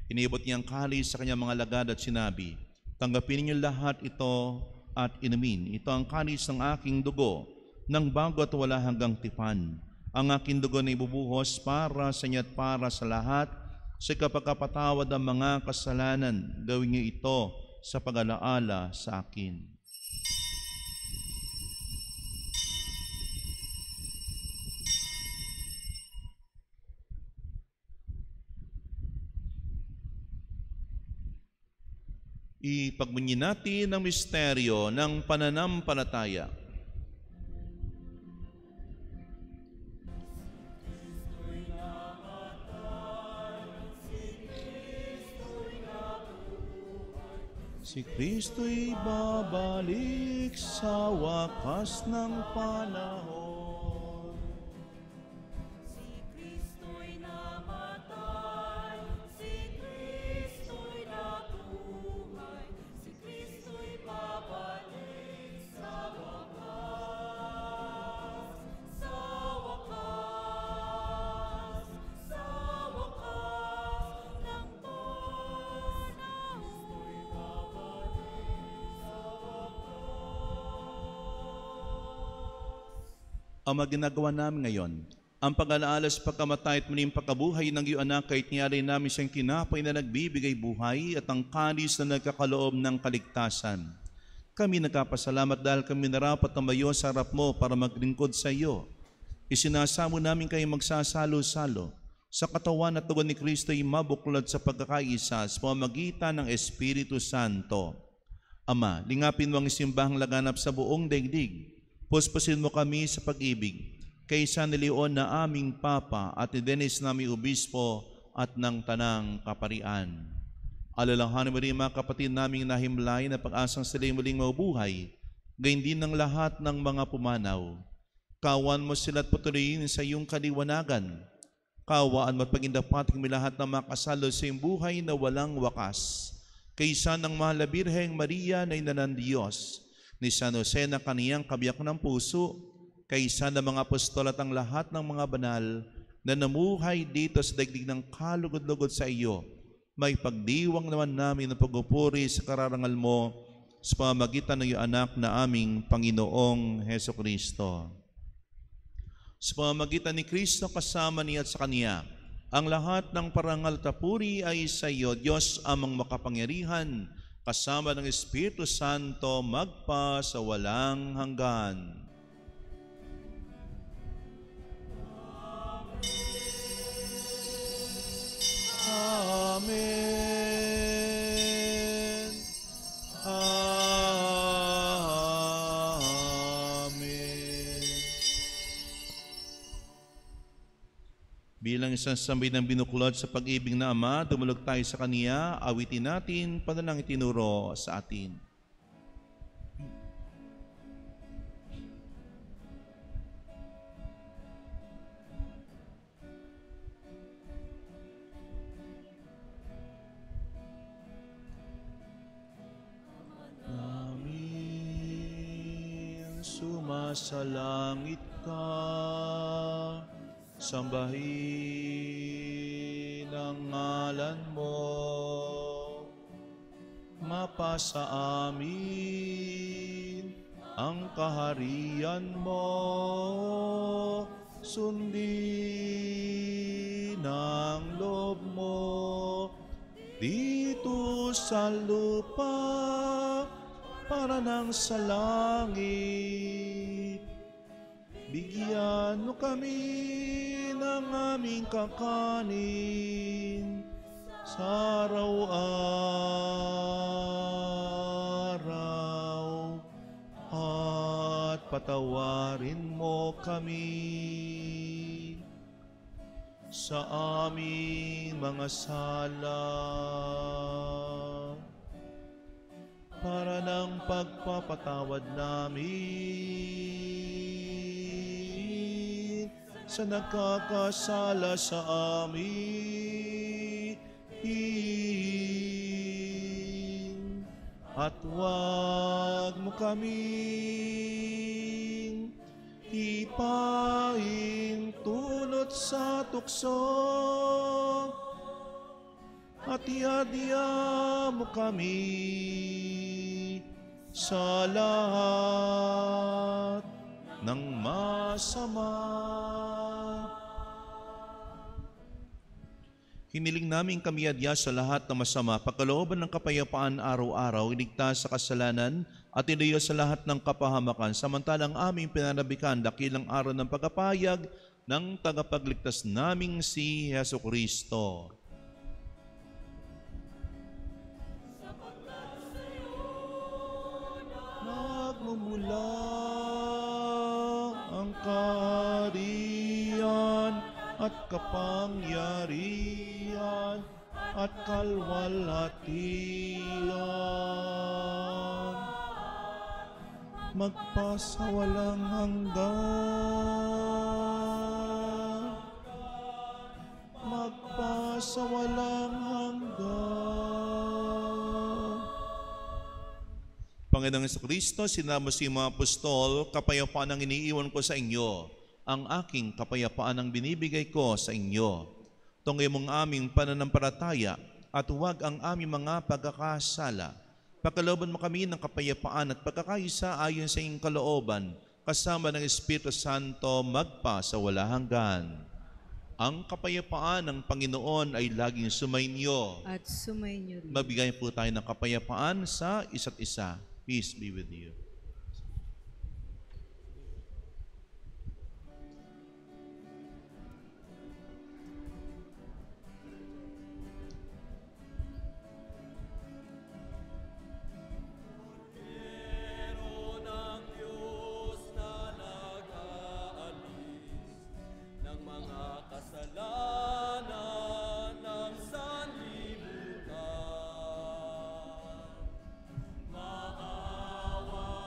Iniabot niya ang kalis sa kanyang mga lagad at sinabi, tanggapin ninyo lahat ito at inumin. Ito ang kalis ng aking dugo, ng bago at wala hanggang tipan. Ang aking dugo na ibubuhos para sa inyo at para sa lahat, sa kapagkapatawad ang mga kasalanan. Gawin niyo ito sa pag-alaala sa akin. Ipagmunyi natin ang misteryo ng pananampalataya. Si Kristo'y babalik sa wakas ng panahon. Ang ginagawa namin ngayon, ang pag-alaala sa pagkamatay at muling pagkabuhay ng iyong anak, kahit niyari namin siyang tinapay na nagbibigay buhay at ang kalis na nagkakaloob ng kaligtasan. Kami nagkapasalamat dahil kami narapat na mayo sa harap mo para maglingkod sa iyo. Isinasamo namin kayo magsasalo-salo sa katawan at tugon ni Kristo ay mabuklod sa pagkakaisa sa pamamagitan ng Espiritu Santo. Ama, lingapin mo ang isimbahang laganap sa buong daigdig. Puspusin mo kami sa pag-ibig, kay San Leon na aming Papa at ni Dennis naming Obispo at ng Tanang Kaparian. Alalahanin mo rin mga kapatid naming nahimlay na pag-asang sila'y muling mabuhay, gayon din ng lahat ng mga pumanaw. Kawan mo sila at patuloyin sa iyong kaliwanagan. Kawaan mo at pagindapat kami lahat na makasalo sa iyong buhay na walang wakas. Kaysa ng mahal na Birheng Maria na ina ng Diyos, ni San Jose na kaniyang kabiyak ng puso, kaysa ng mga apostol at ang lahat ng mga banal na namuhay dito sa daigdig ng kalugod-lugod sa iyo, may pagdiwang naman namin ng pagpupuri sa kararangal mo sa pamamagitan ng iyong anak na aming Panginoong Heso Kristo. Sa pamamagitan ni Kristo kasama niya at sa Kaniya, ang lahat ng parangal at papuri ay sa iyo, Diyos amang makapangyarihan, kasama ng Espiritu Santo, magpa sa walang hanggan. Amen. Amen. Bilang isang sambay ng binuklod sa pag-ibig na Ama, dumulog tayo sa Kaniya, awitin natin, panalang itinuro sa atin. Sumasalangit ka, sambahin ang ngalan mo, mapasa amin ang kaharian mo, sundin ang loob mo, dito sa lupa, para nang sa langit. Bigyan mo kami ng aming kakanin sa araw-araw at patawarin mo kami sa aming mga sala para ng pagpapatawad namin sa nagkakasala sa amin. At huwag mo kaming ipaintulot sa tukso, at iadya mo kami sa lahat ng masama. Hiniling namin kami adya sa lahat ng masama, pagkalooban ng kapayapaan araw-araw, iligtas sa kasalanan at ilayo sa lahat ng kapahamakan, samantalang aming pinanabikan dakilang araw ng pagkapayag ng tagapagligtas naming si Heso Kristo. Nagmumula ang kaharian at kapangyarihan at kalwalhatian, magpasawalang hanggan, magpasawalang hanggan. Panginoong Jesucristo, sinama si mga apostol, kapayapaan ang iniiwan ko sa inyo, ang aking kapayapaan ang binibigay ko sa inyo. Tunggay mong aming pananampalataya at huwag ang aming mga pagkakasala. Pagkalooban mo kami ng kapayapaan at pagkakaisa ayon sa iyong kalooban, kasama ng Espiritu Santo magpa sa wala hanggan. Ang kapayapaan ng Panginoon ay laging sumainyo. At sumainyo rin. Magbigay po tayo ng kapayapaan sa isa't isa. Peace be with you. Maawa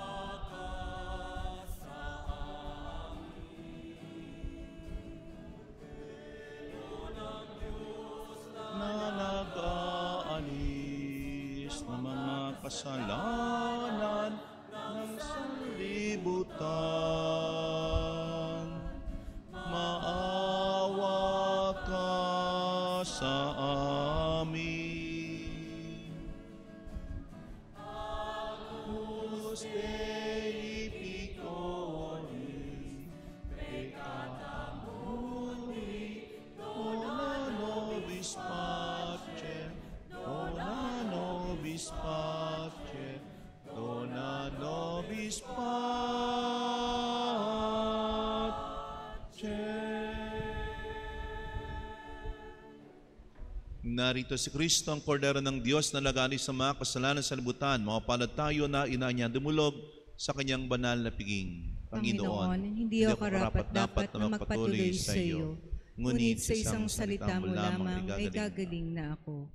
kasalanan ng sanlibutan. Maawa ka sa amin. Agnus Dei Piccoli, peccata mundi, dona nobis pace, dona nobis pace, dona nobis pace. Narito si Kristo, ang kordero ng Diyos na nagani sa mga kasalanan sa libutan. Mapapalad tayo na ina niya dumulog sa kanyang banal na piging. Panginoon, hindi ako karapat-dapat na magpatuloy sa iyo. Ngunit sa isang salita mo lamang ay gagaling na ako.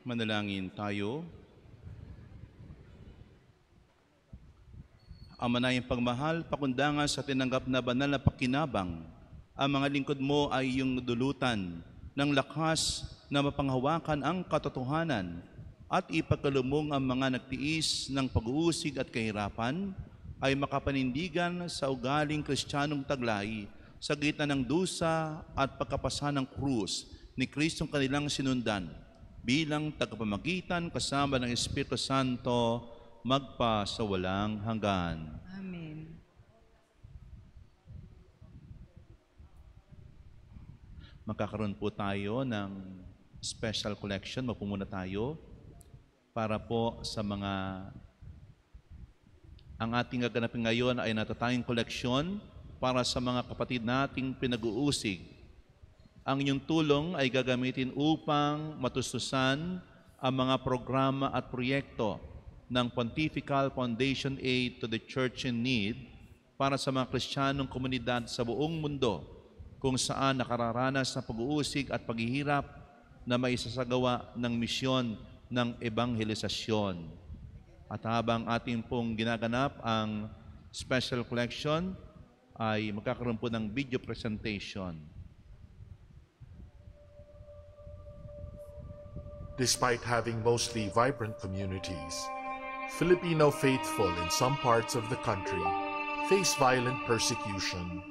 Manalangin tayo. Ama na iyong pagmahal, pakundangan sa tinanggap na banal na pakinabang, ang mga lingkod mo ay iyong dulutan ng lakas na mapanghawakan ang katotohanan at ipagkalumong ang mga nagtiis ng pag-uusig at kahirapan ay makapanindigan sa ugaling kristyanong taglay sa gitna ng dusa at pagkapasa ng krus ni Kristong kanilang sinundan bilang tagapamagitan kasama ng Espiritu Santo magpa sa walang hanggan. Amen. Magkakaroon po tayo ng special collection. Mapo muna tayo para po sa mga ang ating gaganapin ngayon ay natatanging koleksyon para sa mga kapatid nating pinag-uusig. Ang inyong tulong ay gagamitin upang matustusan ang mga programa at proyekto ng Pontifical Foundation Aid to the Church in Need para sa mga Kristiyanong komunidad sa buong mundo kung saan nakararanas ng pag-uusig at paghihirap na maisasagawa ng misyon ng ebanghelisasyon. At habang ating pong ginaganap ang special collection, ay magkakaroon po ng video presentation. Despite having mostly vibrant communities, Filipino faithful in some parts of the country face violent persecution,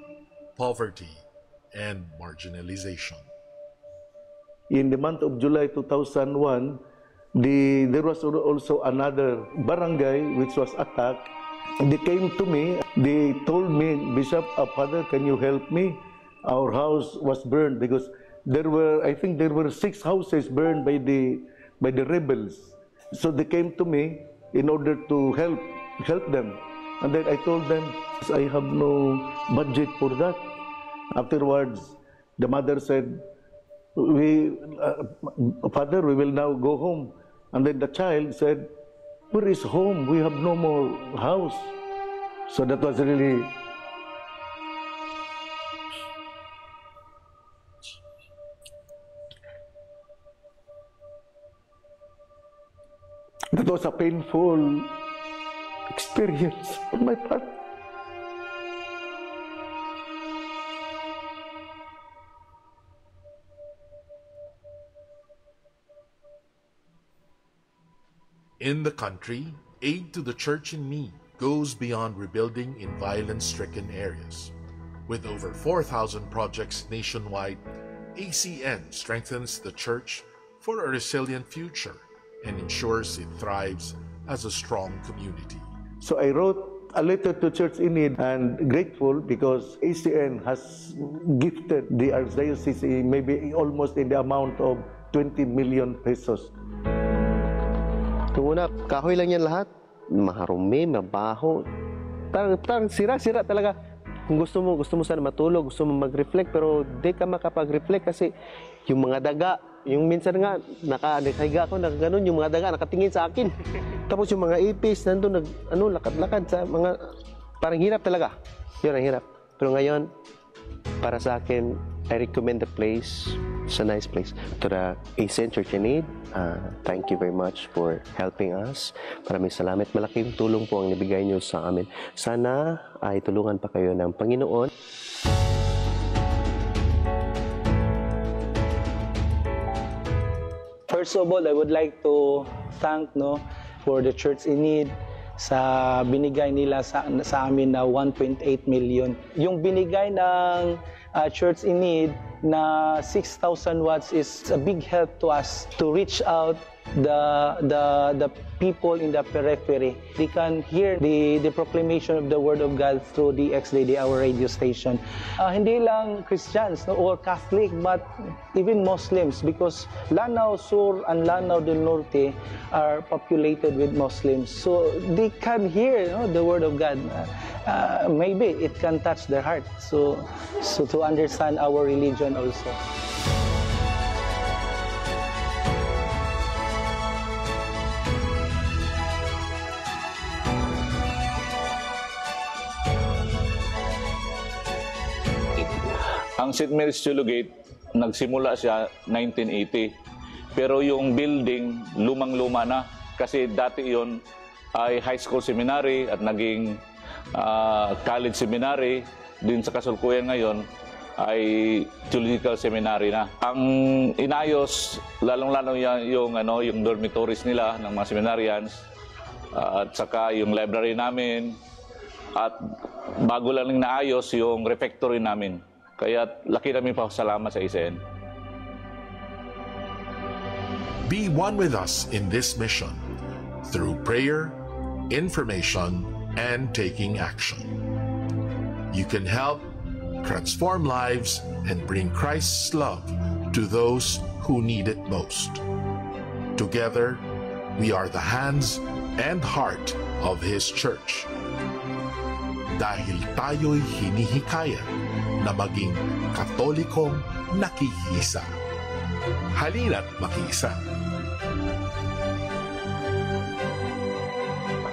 poverty, and marginalization. In the month of July 2001, there was also another barangay which was attacked. They came to me, they told me, Bishop, Father, can you help me? Our house was burned because I think there were 6 houses burned by the rebels. So they came to me in order to help them. And then I told them, I have no budget for that. Afterwards, the mother said, Father, we will now go home. And then the child said, where is home? We have no more house. So that was really... That was a painful experience on my part. In the country, aid to the Church in Need goes beyond rebuilding in violence-stricken areas. With over 4,000 projects nationwide, ACN strengthens the Church for a resilient future and ensures it thrives as a strong community. So I wrote a letter to Church in Need and grateful because ACN has gifted the Archdiocese maybe almost in the amount of 20 million pesos. Una, kahoy lang yan lahat. Maharumi, mabaho. Parang sira-sira talaga. Kung gusto mo sana matulog, gusto mo mag-reflect, pero di ka makapag-reflect kasi yung mga daga, yung minsan nga, nakahiga ako, nakaganon, yung mga daga nakatingin sa akin. Tapos yung mga ipis, nandun, lakad-lakad sa mga, parang hirap talaga. Yun ang hirap. Pero ngayon, para sa akin, I recommend the place. It's a nice place. To the ACN Church in Need, thank you very much for helping us. Maraming salamat. Malaking tulong po ang nabigay niyo sa amin. Sana ay tulungan pa kayo ng Panginoon. First of all, I would like to thank for the Church in Need sa binigay nila sa amin na 1.8 million. Yung binigay ng Church in Need na 6,000 watts is a big help to us to reach out the people in the periphery. They can hear the proclamation of the Word of God through the XDD, our radio station. Hindi lang Christians or Catholic, but even Muslims, because Lanao Sur and Lanao del Norte are populated with Muslims. So they can hear the Word of God. Maybe it can touch their heart. So to understand our religion also. Ang St. Mary's Theologate, nagsimula siya 1980. pero yung building lumang-luma na kasi dati yon ay high school seminary at naging college seminary. Din sa kasalukuyan ngayon ay theological seminary na. Ang inayos, lalong-lalo yung dormitories nila ng mga seminarians at saka yung library namin at bago lang naayos yung refectory namin. Kaya laki namin pa salamat sa ICN. Be one with us in this mission through prayer, information, and taking action. You can help transform lives and bring Christ's love to those who need it most. Together, we are the hands and heart of His church. Dahil tayo'y hinihikayat na maging Katolikong nakikiisa. Halina't makiisa.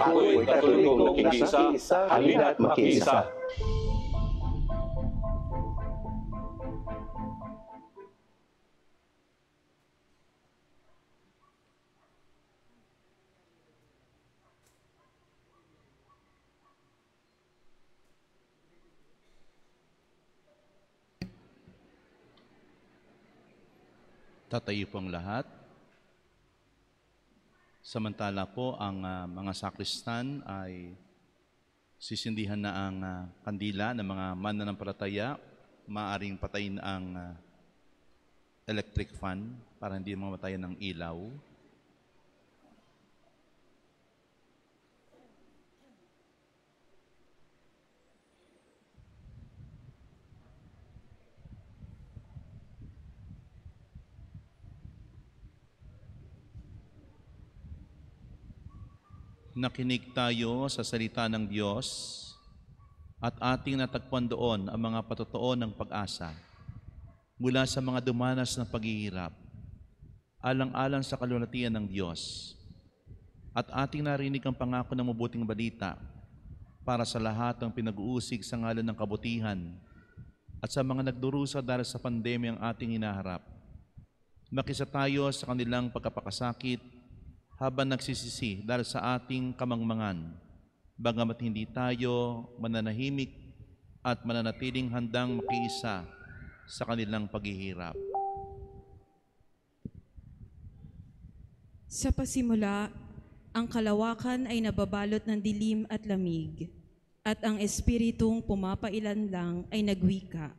Ako'y Katolikong nakikiisa, halina't makiisa. Tatayo po ang lahat. Samantala po ang mga sakristan ay sisindihan na ang kandila ng mga mananampalataya. Maaaring patayin ang electric fan para hindi mamatayan ng ilaw. Nakinig tayo sa salita ng Diyos at ating natagpuan doon ang mga patotoo ng pag-asa mula sa mga dumanas ng paghihirap, alang-alang sa kalulatian ng Diyos. At ating narinig ang pangako ng mabuting balita para sa lahat ng pinag-uusig sa ngalan ng kabutihan at sa mga nagdurusa dahil sa pandemyang ating hinaharap. Makisa tayo sa kanilang pagkapakasakit habang nagsisisi dahil sa ating kamangmangan, bagamat hindi tayo mananahimik at mananatiling handang makiisa sa kanilang paghihirap. Sa pasimula, ang kalawakan ay nababalot ng dilim at lamig, at ang espiritong pumapailan lang ay nagwika.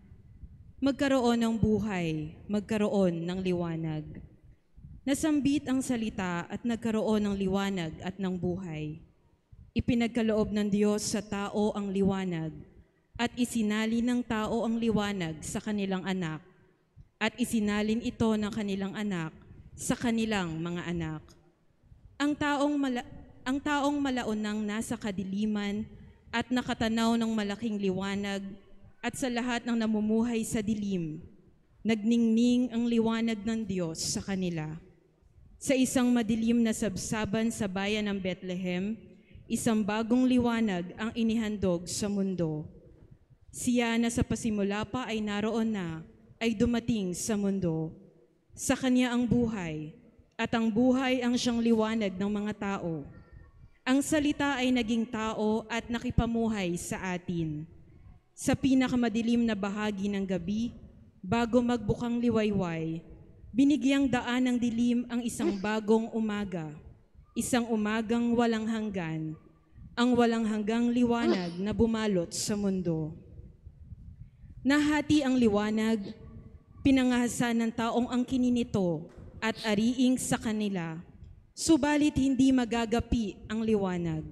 Magkaroon ng buhay, magkaroon ng liwanag. Nasambit ang salita at nagkaroon ng liwanag at ng buhay. Ipinagkaloob ng Diyos sa tao ang liwanag at isinali ng tao ang liwanag sa kanilang anak at isinalin ito ng kanilang anak sa kanilang mga anak. Ang taong malaunang nasa kadiliman at nakatanaw ng malaking liwanag at sa lahat ng namumuhay sa dilim, nagningning ang liwanag ng Diyos sa kanila. Sa isang madilim na sabsaban sa bayan ng Bethlehem, isang bagong liwanag ang inihandog sa mundo. Siya na sa pasimula pa ay naroon na, ay dumating sa mundo. Sa kanya ang buhay, at ang buhay ang siyang liwanag ng mga tao. Ang salita ay naging tao at nakipamuhay sa atin. Sa pinakamadilim na bahagi ng gabi, bago magbukang liwayway, binigyang daan ng dilim ang isang bagong umaga, isang umagang walang hanggan, ang walang hanggang liwanag na bumalot sa mundo. Nahati ang liwanag, pinangahasan ng taong ang kininito at ariing sa kanila, subalit hindi magagapi ang liwanag.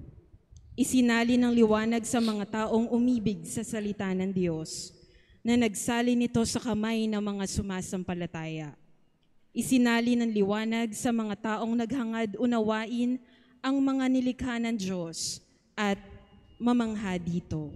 Isinali ng liwanag sa mga taong umibig sa salita ng Diyos, na nagsali nito sa kamay ng mga sumasampalataya. Isinali ng liwanag sa mga taong naghangad unawain ang mga nilikha ng Diyos at mamangha dito.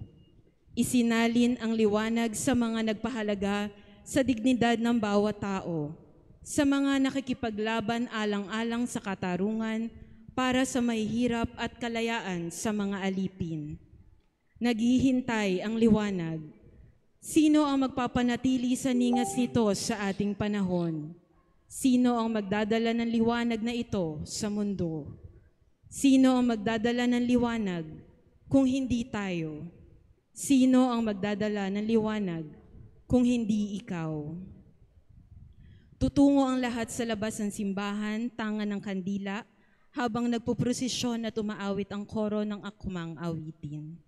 Isinalin ang liwanag sa mga nagpahalaga sa dignidad ng bawat tao, sa mga nakikipaglaban alang-alang sa katarungan para sa mahihirap at kalayaan sa mga alipin. Naghihintay ang liwanag. Sino ang magpapanatili sa ningas nito sa ating panahon? Sino ang magdadala ng liwanag na ito sa mundo? Sino ang magdadala ng liwanag kung hindi tayo? Sino ang magdadala ng liwanag kung hindi ikaw? Tutungo ang lahat sa labas ng simbahan, tangan ng kandila, habang nagpuprosesyon at umaawit ang koro ng akmang awitin.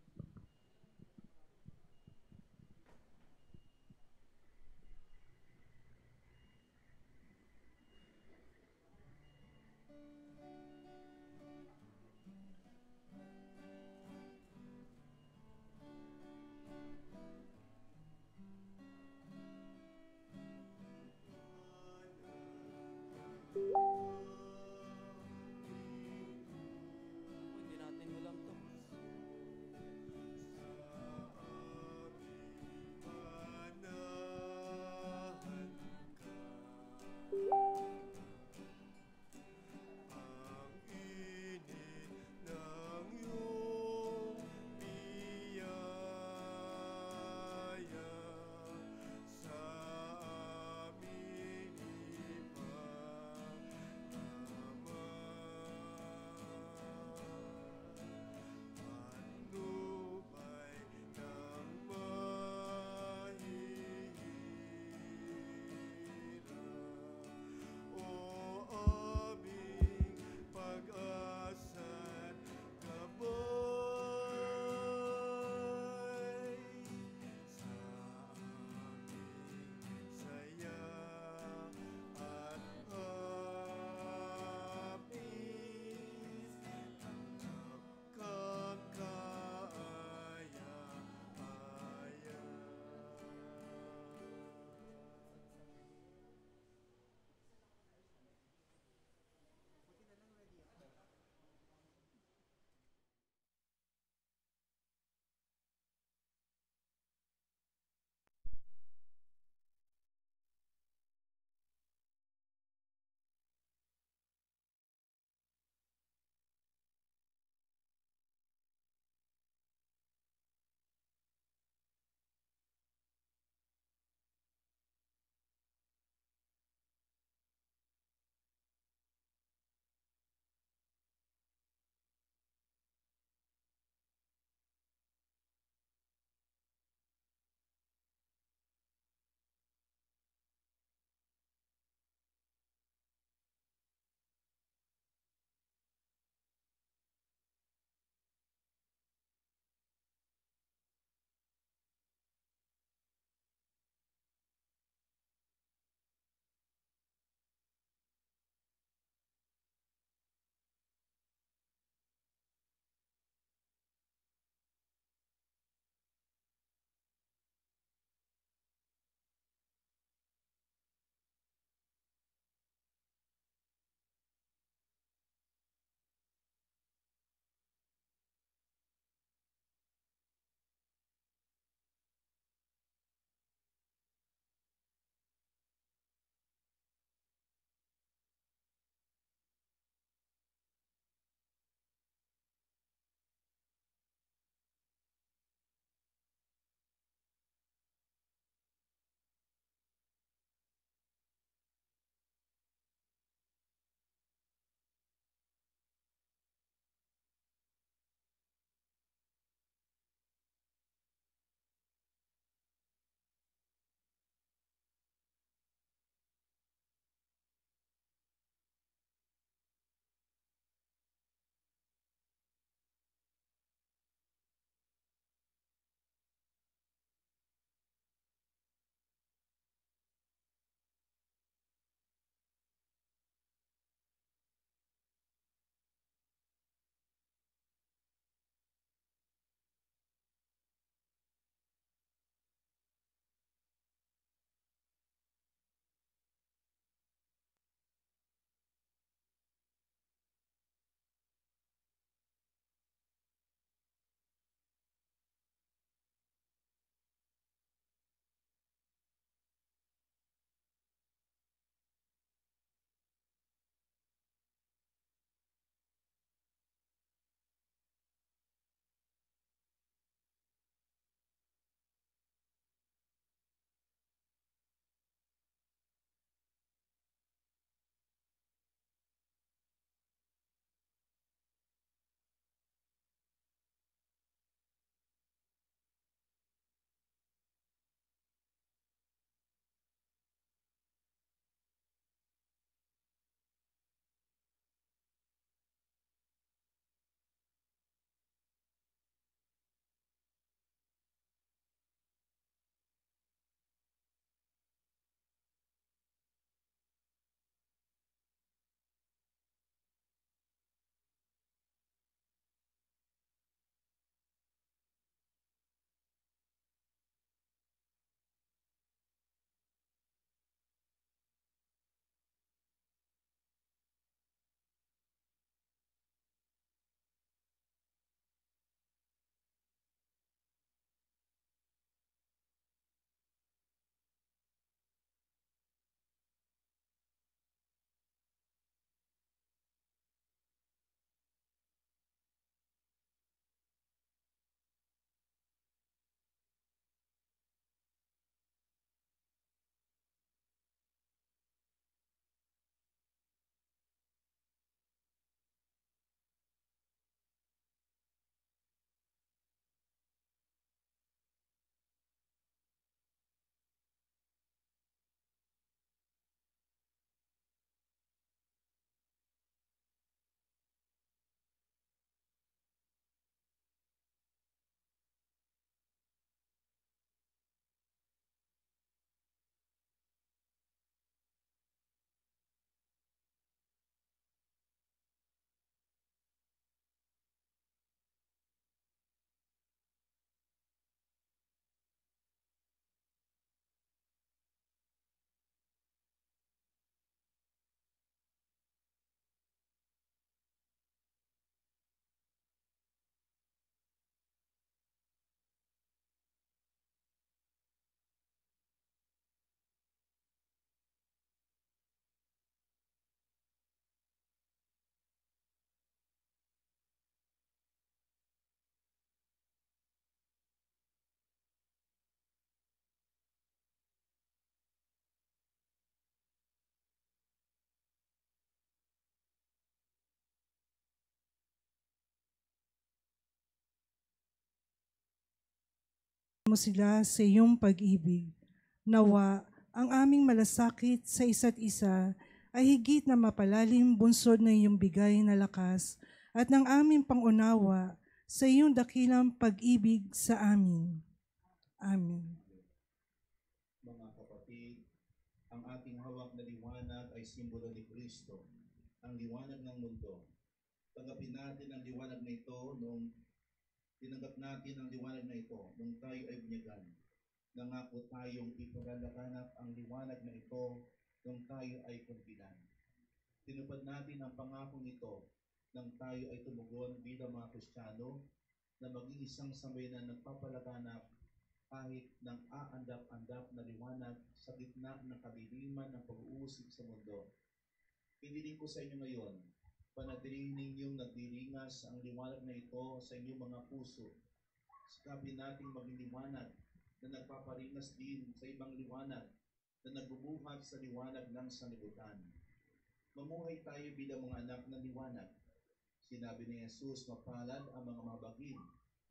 mo sila sa iyong pag-ibig. Nawa, ang aming malasakit sa isa't isa ay higit na mapalalim bunsod ng iyong bigay na lakas at ng aming pangunawa sa iyong dakilang pag-ibig sa amin. Amen. Mga kapatid, ang ating hawak na liwanag ay simbolo ni Kristo, ang liwanag ng mundo. Tanggapin natin ang liwanag na ito nung tinanggap natin ang liwanag na ito nung tayo ay binyagan. Nangako tayong ipagalaganap ang liwanag na ito nung tayo ay kumpilan. Tinupad natin ang pangakong ito nang tayo ay tumugon bilang mga Kristiyano na maging isang sambayanan ng nagpapalaganap kahit ng aandap-andap na liwanag sa gitna ng kadiliman ng pag-uusig sa mundo. Hiniling ko sa inyo ngayon, panatilihin ninyong nagdiringas ang liwanag na ito sa inyong mga puso. Sikapin nating maging liwanag na nagpaparingas din sa ibang liwanag na nagbubuhat sa liwanag ng sanlibutan. Mamuhay tayo bilang mga anak ng liwanag. Sinabi ni Jesus, mapalad ang mga mabagin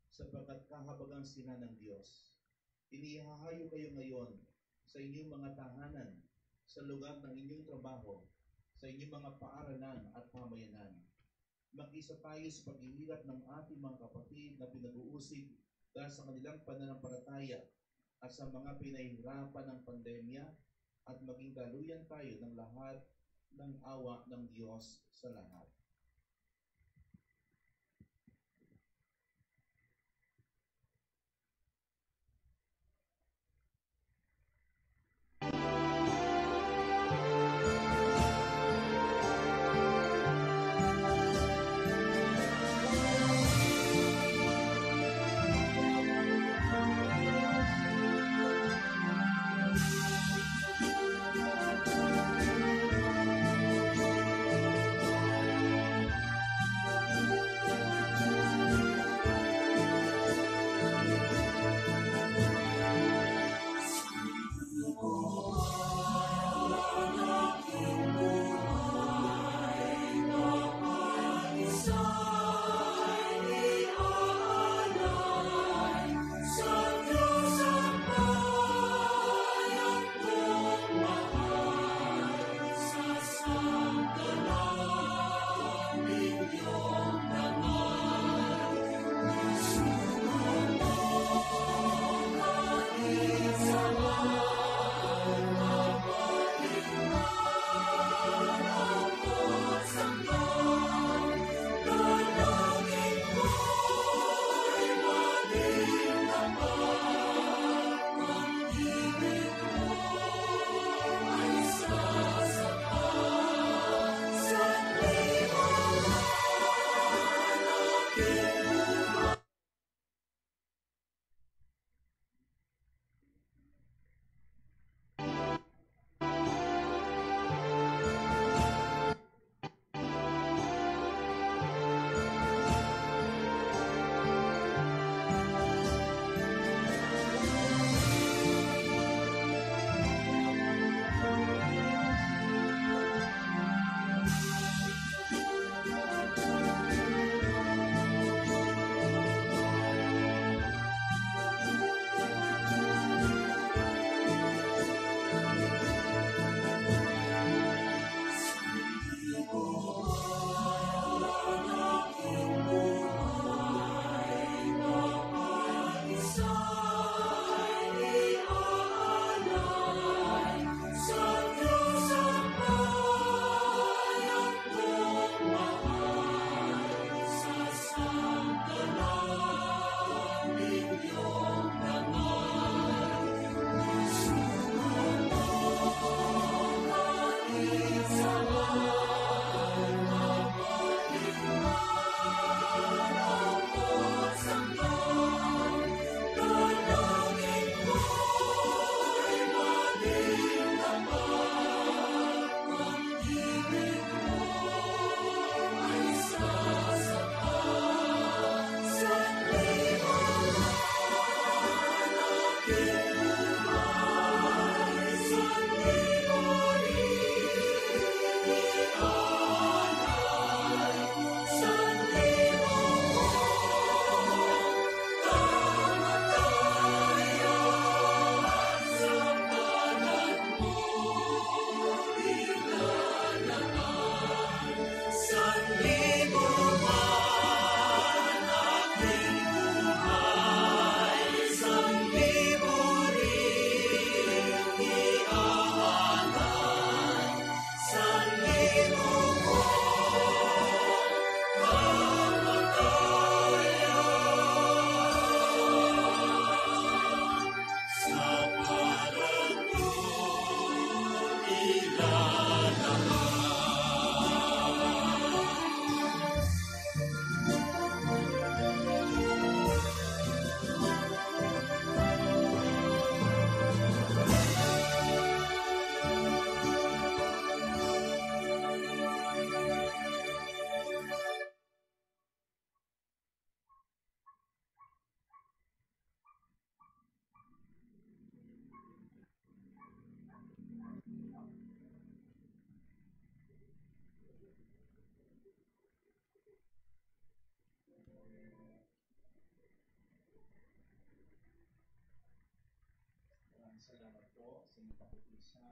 sapagkat kahabagan sila ng Diyos. Inihahayo kayo ngayon sa inyong mga tahanan, sa lugar ng inyong trabaho, sa inyong mga paaralan at pamayanan. Mag-isa tayo sa paghihirap ng ating mga kapatid na pinag-uusig dahil sa kanilang pananampalataya at sa mga pinahihirapan ng pandemya at maging daluyan tayo ng lahat ng awa ng Diyos sa lahat.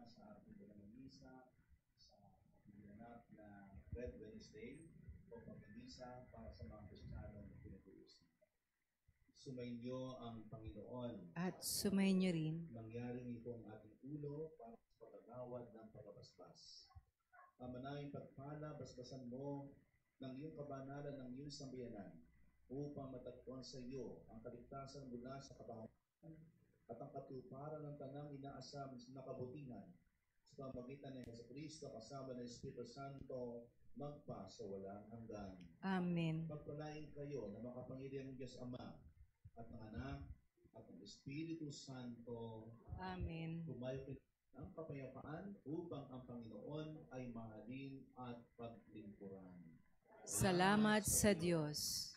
sa ating misa sa ginanap na Red Wednesday o pag-misa para sa mga Kristiyanong pinag-uusap. Sumainyo ang Panginoon. At sumainyo rin. Mangyaring ito ang ating ulo para sa pagkagawad ng pagkabasbas. Manayang pagpala, basbasan mo ng iyong kabanalan ng iyong sambayanan upang matagpuan sa iyo ang kaligtasan mula sa kabahayan at ang katuparan ng tanang inaasam na kabutihan sa pamagitan ng Jesucristo kasama ng Espiritu Santo magpa sa walang hanggan. Amen. Pagpalain kayo na makapangyarihan ng Diyos Ama at ng Anak at ng Espiritu Santo. Amen. Tumayo ang kapayapaan upang ang Panginoon ay mahalin at paglingkuran. Salamat sa Diyos.